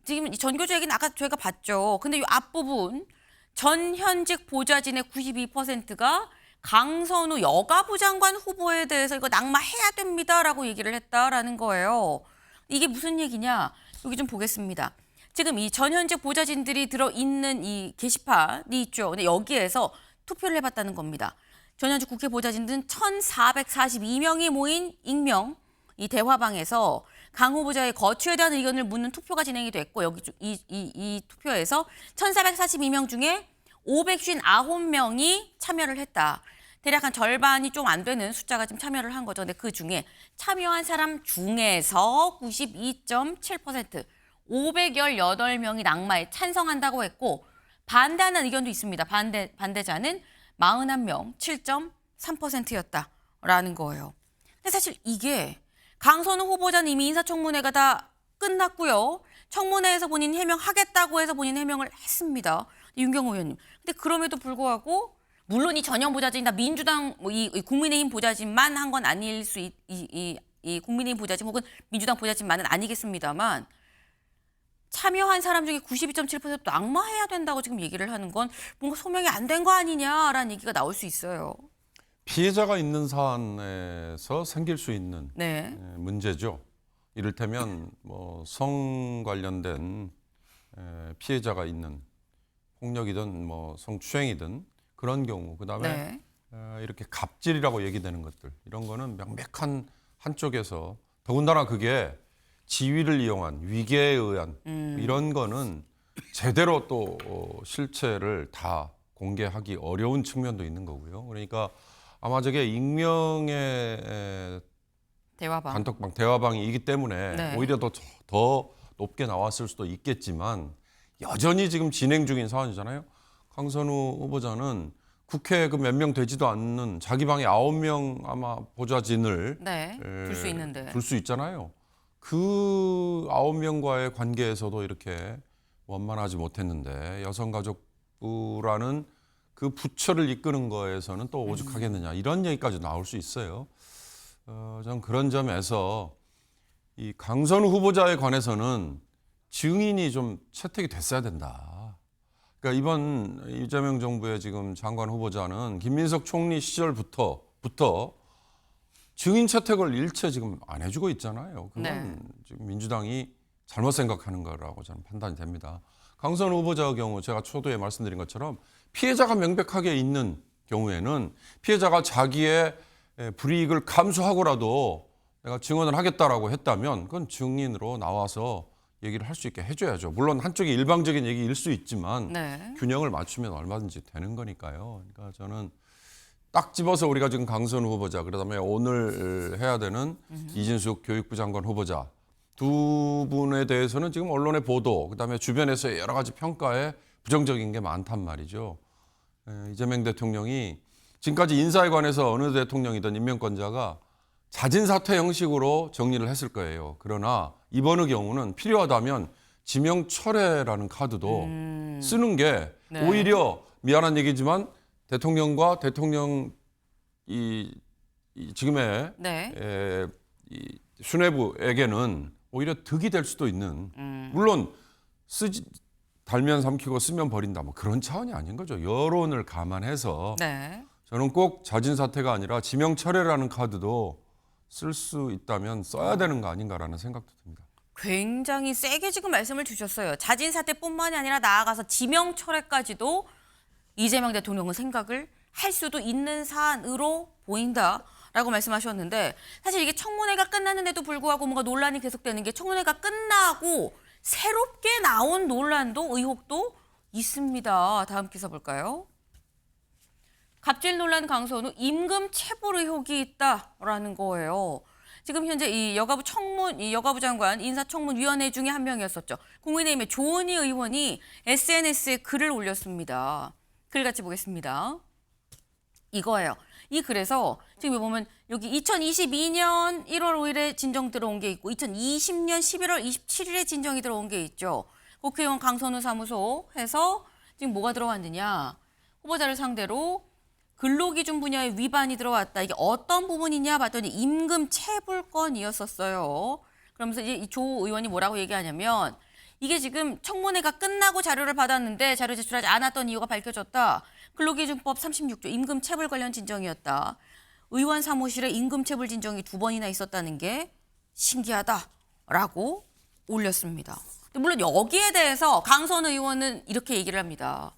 지금 이 전교조 얘기는 아까 저희가 봤죠. 근데 이 앞부분 전현직 보좌진의 92%가 강선우 여가부 장관 후보에 대해서 이거 낙마해야 됩니다라고 얘기를 했다라는 거예요. 이게 무슨 얘기냐? 여기 좀 보겠습니다. 지금 이 전현직 보좌진들이 들어있는 이 게시판이 있죠. 근데 여기에서 투표를 해봤다는 겁니다. 전현직 국회 보좌진들은 1,442명이 모인 익명 이 대화방에서 강 후보자의 거취에 대한 의견을 묻는 투표가 진행이 됐고 여기 이 투표에서 1,442명 중에 559명이 참여를 했다. 대략 한 절반이 좀 안 되는 숫자가 지금 참여를 한 거죠. 근데 그 중에 참여한 사람 중에서 92.7%, 518명이 낙마에 찬성한다고 했고 반대하는 의견도 있습니다. 반대자는 41명, 7.3%였다라는 거예요. 근데 사실 이게 강선우 후보자는 이미 인사청문회가 다 끝났고요. 청문회에서 본인 해명하겠다고 해서 본인 해명을 했습니다. 윤경호 의원님. 근데 그럼에도 불구하고 물론 이 전현 보좌진이 다 민주당, 이 국민의힘 보좌진만 한 건 아닐 수 이 국민의힘 보좌진 혹은 민주당 보좌진만은 아니겠습니다만 참여한 사람 중에 92.7% 낙마해야 된다고 지금 얘기를 하는 건 뭔가 소명이 안 된 거 아니냐라는 얘기가 나올 수 있어요. 피해자가 있는 사안에서 생길 수 있는 네. 문제죠. 이를테면 뭐 성 관련된 피해자가 있는 폭력이든 뭐 성추행이든 그런 경우, 그다음에 이렇게 갑질이라고 얘기되는 것들, 이런 거는 명백한 한쪽에서, 더군다나 그게 지위를 이용한 위계에 의한 이런 거는 제대로 또 실체를 다 공개하기 어려운 측면도 있는 거고요. 그러니까 아마 저게 익명의 단톡방, 대화방이기 때문에 오히려 더 높게 나왔을 수도 있겠지만 여전히 지금 진행 중인 사안이잖아요. 강선우 후보자는 국회 그 몇 명 되지도 않는 자기 방에 9명 아마 보좌진을 둘 수 있는데 둘 수 있잖아요. 그 9명과의 관계에서도 이렇게 원만하지 못했는데 여성가족부라는 그 부처를 이끄는 거에서는 또 오죽하겠느냐, 이런 얘기까지 나올 수 있어요. 전 그런 점에서 이 강선우 후보자에 관해서는 증인이 좀 채택이 됐어야 된다. 그러니까 이번 이재명 정부의 지금 장관 후보자는 김민석 총리 시절부터 증인 채택을 일체 지금 안 해주고 있잖아요. 그건 지금 민주당이 잘못 생각하는 거라고 저는 판단이 됩니다. 강선우 후보자의 경우 제가 초도에 말씀드린 것처럼 피해자가 명백하게 있는 경우에는 피해자가 자기의 불이익을 감수하고라도 내가 증언을 하겠다라고 했다면 그건 증인으로 나와서 얘기를 할 수 있게 해줘야죠. 물론 한쪽이 일방적인 얘기일 수 있지만 균형을 맞추면 얼마든지 되는 거니까요. 그러니까 저는 딱 집어서 우리가 지금 강선우 후보자, 그다음에 오늘 해야 되는 이진숙 교육부 장관 후보자 두 분에 대해서는 지금 언론의 보도, 그다음에 주변에서의 여러 가지 평가에 부정적인 게 많단 말이죠. 이재명 대통령이 지금까지 인사에 관해서 어느 대통령이든 임명권자가 자진 사퇴 형식으로 정리를 했을 거예요. 그러나 이번의 경우는 필요하다면 지명 철회라는 카드도 쓰는 게 오히려 미안한 얘기지만 대통령과 대통령 지금의 이 수뇌부에게는 오히려 득이 될 수도 있는, 물론 달면 삼키고 쓰면 버린다 뭐 그런 차원이 아닌 거죠. 여론을 감안해서 저는 꼭 자진 사퇴가 아니라 지명 철회라는 카드도 쓸 수 있다면 써야 되는 거 아닌가라는 생각도 듭니다. 굉장히 세게 지금 말씀을 주셨어요. 자진 사퇴뿐만이 아니라 나아가서 지명 철회까지도 이재명 대통령은 생각을 할 수도 있는 사안으로 보인다라고 말씀하셨는데, 사실 이게 청문회가 끝났는데도 불구하고 뭔가 논란이 계속되는 게 청문회가 끝나고 새롭게 나온 논란도 의혹도 있습니다. 다음 기사 볼까요? 갑질 논란 강선우 임금 체불 의혹이 있다라는 거예요. 지금 현재 이 여가부 장관 인사청문위원회 중에 한 명이었었죠. 국민의힘의 조은희 의원이 SNS에 글을 올렸습니다. 글 같이 보겠습니다. 이거예요. 이 글에서 지금 보면 여기 2022년 1월 5일에 진정 들어온 게 있고 2020년 11월 27일에 진정이 들어온 게 있죠. 국회의원 강선우 사무소 해서 지금 뭐가 들어왔느냐. 후보자를 상대로 근로기준 분야의 위반이 들어왔다. 이게 어떤 부분이냐 봤더니 임금 체불건이었었어요. 그러면서 이제 이 조 의원이 뭐라고 얘기하냐면 이게 지금 청문회가 끝나고 자료를 받았는데 자료 제출하지 않았던 이유가 밝혀졌다. 근로기준법 36조 임금 체불 관련 진정이었다. 의원 사무실에 임금 체불 진정이 2번이나 있었다는 게 신기하다라고 올렸습니다. 물론 여기에 대해서 강선우 의원은 이렇게 얘기를 합니다.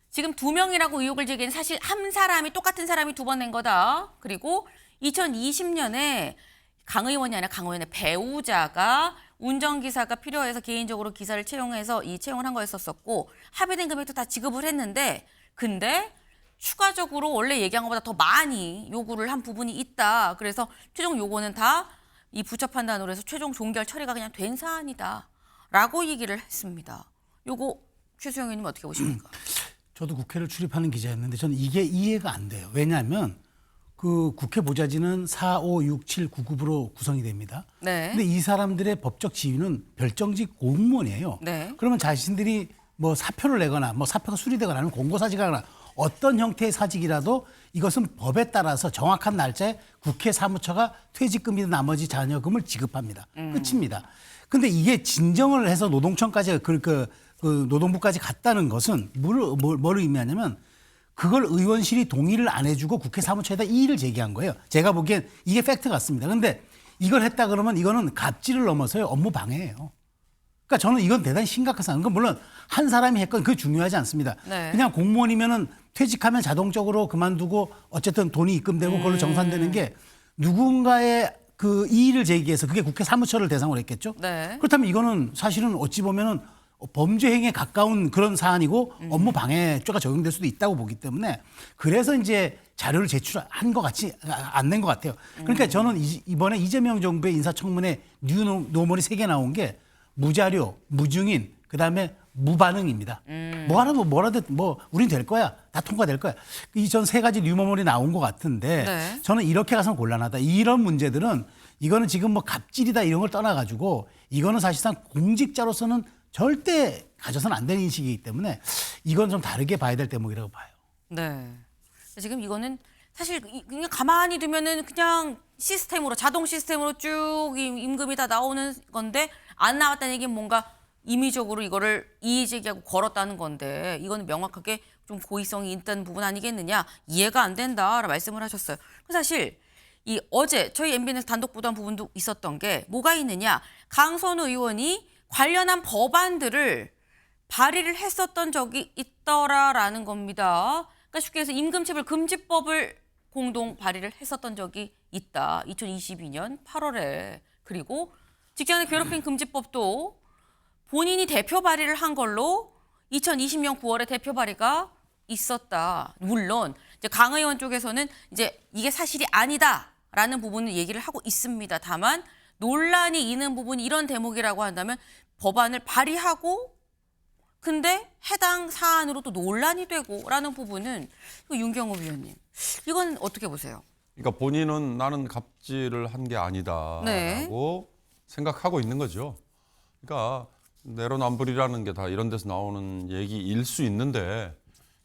지금 2명이라고 의혹을 제기는 사실 한 사람이 똑같은 사람이 2번 낸 거다. 그리고 2020년에 강 의원이 아니라 강 의원의 배우자가 운전기사가 필요해서 개인적으로 기사를 채용해서 이 채용을 한 거였었고 합의된 금액도 다 지급을 했는데 근데 추가적으로 원래 얘기한 것보다 더 많이 요구를 한 부분이 있다. 그래서 최종 요구는 다 이 부처 판단으로 해서 최종 종결 처리가 그냥 된 사안이다라고 얘기를 했습니다. 요거 최수영 의원님 어떻게 보십니까? 저도 국회를 출입하는 기자였는데 저는 이게 이해가 안 돼요. 왜냐하면 그 국회 보좌진은 4, 5, 6, 7, 9급으로 구성이 됩니다. 네. 근데 이 사람들의 법적 지위는 별정직 공무원이에요. 네. 그러면 자신들이 뭐 사표를 내거나 뭐 사표가 수리되거나 아니면 공고사직하거나 어떤 형태의 사직이라도 이것은 법에 따라서 정확한 날짜에 국회 사무처가 퇴직금이나 나머지 자녀금을 지급합니다. 끝입니다. 근데 이게 진정을 해서 노동청까지 그 노동부까지 갔다는 것은 뭘 의미하냐면 그걸 의원실이 동의를 안 해주고 국회 사무처에다 이의를 제기한 거예요. 제가 보기엔 이게 팩트 같습니다. 근데 이걸 했다 그러면 이거는 갑질을 넘어서요 업무 방해예요. 그러니까 저는 이건 대단히 심각한 상황. 그러니까 물론 한 사람이 했건 그게 중요하지 않습니다. 네. 그냥 공무원이면은 퇴직하면 자동적으로 그만두고 어쨌든 돈이 입금되고 그걸로 정산되는 게 누군가의 그 이의를 제기해서 그게 국회 사무처를 대상으로 했겠죠. 네. 그렇다면 이거는 사실은 어찌 보면은 범죄 행위에 가까운 그런 사안이고 업무 방해죄가 적용될 수도 있다고 보기 때문에 그래서 이제 자료를 제출한 것 같이 안 낸 것 같아요. 그러니까 저는 이번에 이재명 정부의 인사청문회 뉴노멀이 3개 나온 게 무자료, 무증인, 그다음에 무반응입니다. 뭐라도 우린 될 거야. 다 통과될 거야. 이 전 3가지 뉴노멀이 나온 것 같은데 네. 저는 이렇게 가서는 곤란하다. 이런 문제들은 이거는 지금 뭐 갑질이다 이런 걸 떠나가지고 이거는 사실상 공직자로서는 절대 가져서는 안 되는 인식이기 때문에 이건 좀 다르게 봐야 될 대목이라고 봐요. 네. 지금 이거는 사실 그냥 가만히 두면은 그냥 시스템으로 자동 시스템으로 쭉 임금이 다 나오는 건데 안 나왔다는 얘기는 뭔가 임의적으로 이거를 이의 제기하고 걸었다는 건데 이거는 명확하게 좀 고의성이 있다는 부분 아니겠느냐 이해가 안 된다라고 말씀을 하셨어요. 사실 이 어제 저희 MBN에서 단독 보도한 부분도 있었던 게 뭐가 있느냐 강선우 의원이 관련한 법안들을 발의를 했었던 적이 있더라라는 겁니다. 그러니까 쉽게 해서 임금체불 금지법을 공동 발의를 했었던 적이 있다. 2022년 8월에. 그리고 직장내 괴롭힘 금지법도 본인이 대표 발의를 한 걸로 2020년 9월에 대표 발의가 있었다. 물론 이제 강 의원 쪽에서는 이제 이게 사실이 아니다라는 부분을 얘기를 하고 있습니다. 다만 논란이 있는 부분이 이런 대목이라고 한다면 법안을 발의하고 근데 해당 사안으로 또 논란이 되고라는 부분은 윤경호 위원님 이건 어떻게 보세요? 그러니까 본인은 나는 갑질을 한 게 아니다라고 네. 생각하고 있는 거죠. 그러니까 내로남불이라는 게 다 이런 데서 나오는 얘기일 수 있는데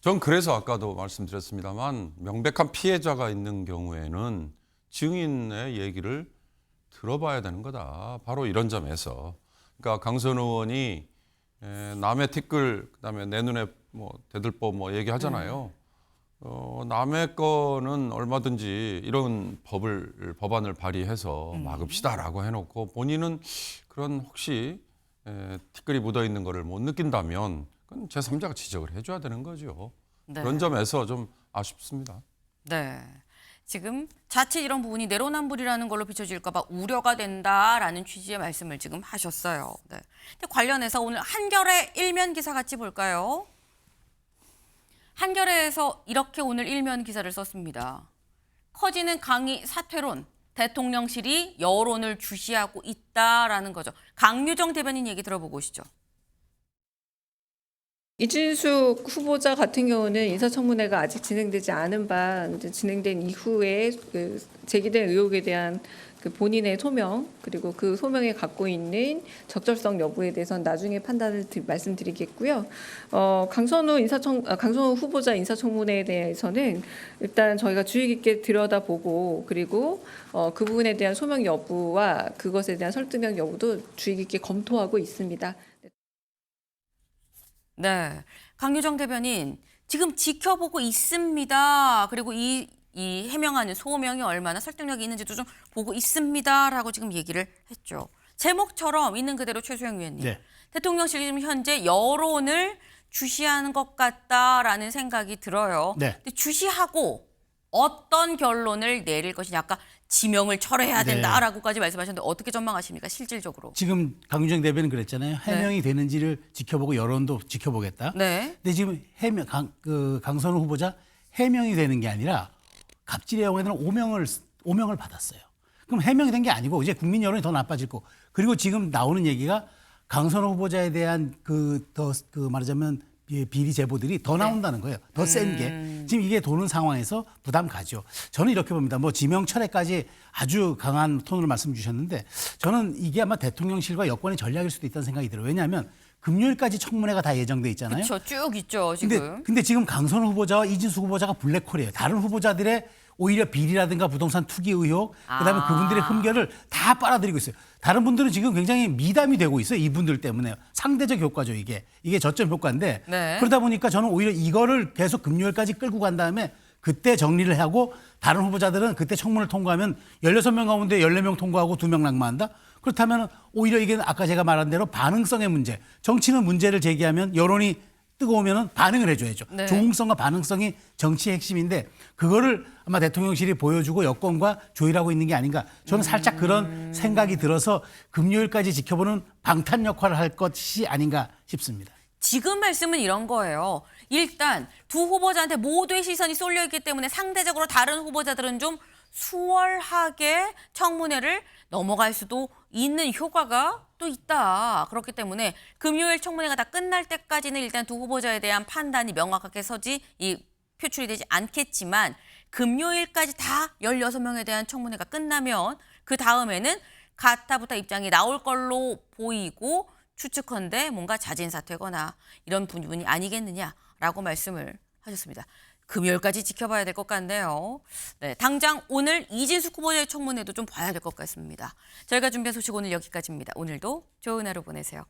전 그래서 아까도 말씀드렸습니다만 명백한 피해자가 있는 경우에는 증인의 얘기를 들어봐야 되는 거다. 바로 이런 점에서. 그러니까 강선우 의원이 남의 티끌 그다음에 내 눈에 뭐 대들보 뭐 얘기하잖아요. 남의 거는 얼마든지 이런 법안을 발의해서 막읍시다라고 해놓고 본인은 그런 혹시 티끌이 묻어 있는 거를 못 느낀다면 그건 제3자가 지적을 해줘야 되는 거죠. 네. 그런 점에서 좀 아쉽습니다. 네. 지금 자칫 이런 부분이 내로남불이라는 걸로 비춰질까 봐 우려가 된다라는 취지의 말씀을 지금 하셨어요. 네. 근데 관련해서 오늘 한겨레 일면 기사 같이 볼까요? 한겨레에서 이렇게 오늘 일면 기사를 썼습니다. 커지는 강의 사퇴론, 대통령실이 여론을 주시하고 있다라는 거죠. 강유정 대변인 얘기 들어보고 오시죠. 이진숙 후보자 같은 경우는 인사청문회가 아직 진행되지 않은 바 이제 진행된 이후에 그 제기된 의혹에 대한 그 본인의 소명 그리고 그 소명에 갖고 있는 적절성 여부에 대해서는 나중에 판단을 말씀드리겠고요. 강선우 후보자 인사청문회에 대해서는 일단 저희가 주의 깊게 들여다보고 그리고 그 부분에 대한 소명 여부와 그것에 대한 설득력 여부도 주의 깊게 검토하고 있습니다. 네, 강유정 대변인 지금 지켜보고 있습니다. 그리고 이 해명하는 소명이 얼마나 설득력이 있는지도 좀 보고 있습니다라고 지금 얘기를 했죠. 제목처럼 있는 그대로 최수영 위원님. 네. 대통령실이 지금 현재 여론을 주시하는 것 같다라는 생각이 들어요. 네. 근데 주시하고 어떤 결론을 내릴 것이냐. 아까 지명을 철회해야 된다라고까지 말씀하셨는데 어떻게 전망하십니까? 실질적으로. 지금 강유정 대변인 그랬잖아요. 해명이 되는지를 지켜보고 여론도 지켜보겠다. 네. 근데 지금 강선우 후보자 해명이 되는 게 아니라 갑질의 경우에는 오명을 받았어요. 그럼 해명이 된 게 아니고 이제 국민 여론이 더 나빠질 거고. 그리고 지금 나오는 얘기가 강선우 후보자에 대한 말하자면 비리 제보들이 더 나온다는 거예요. 더 센 게. 지금 이게 도는 상황에서 부담 가죠. 저는 이렇게 봅니다. 뭐 지명 철회까지 아주 강한 톤으로 말씀 주셨는데 저는 이게 아마 대통령실과 여권의 전략일 수도 있다는 생각이 들어요. 왜냐하면 금요일까지 청문회가 다 예정돼 있잖아요. 그렇죠. 쭉 있죠, 지금. 근데 지금 강선우 후보자와 이진숙 후보자가 블랙홀이에요. 다른 후보자들의 오히려 비리라든가 부동산 투기 의혹, 그다음에 그분들의 흠결을 다 빨아들이고 있어요. 다른 분들은 지금 굉장히 미담이 되고 있어요. 이분들 때문에. 상대적 효과죠, 이게. 이게 저점 효과인데. 네. 그러다 보니까 저는 오히려 이거를 계속 금요일까지 끌고 간 다음에 그때 정리를 하고 다른 후보자들은 그때 청문을 통과하면 16명 가운데 14명 통과하고 2명 낙마한다? 그렇다면 오히려 이게 아까 제가 말한 대로 반응성의 문제. 정치는 문제를 제기하면 여론이 뜨거우면 반응을 해줘야죠. 네. 조응성과 반응성이 정치의 핵심인데 그거를 아마 대통령실이 보여주고 여권과 조율하고 있는 게 아닌가. 저는 살짝 그런 생각이 들어서 금요일까지 지켜보는 방탄 역할을 할 것이 아닌가 싶습니다. 지금 말씀은 이런 거예요. 일단 두 후보자한테 모두의 시선이 쏠려 있기 때문에 상대적으로 다른 후보자들은 좀 수월하게 청문회를 넘어갈 수도 있는 효과가 또 있다. 그렇기 때문에 금요일 청문회가 다 끝날 때까지는 일단 두 후보자에 대한 판단이 명확하게 표출이 되지 않겠지만 금요일까지 다 16명에 대한 청문회가 끝나면 그 다음에는 가타부타 입장이 나올 걸로 보이고 추측컨대 뭔가 자진 사퇴거나 이런 부분이 아니겠느냐라고 말씀을 하셨습니다. 금요일까지 지켜봐야 될 것 같네요. 네, 당장 오늘 이진숙 후보자의 청문회도 좀 봐야 될 것 같습니다. 저희가 준비한 소식 오늘 여기까지입니다. 오늘도 좋은 하루 보내세요.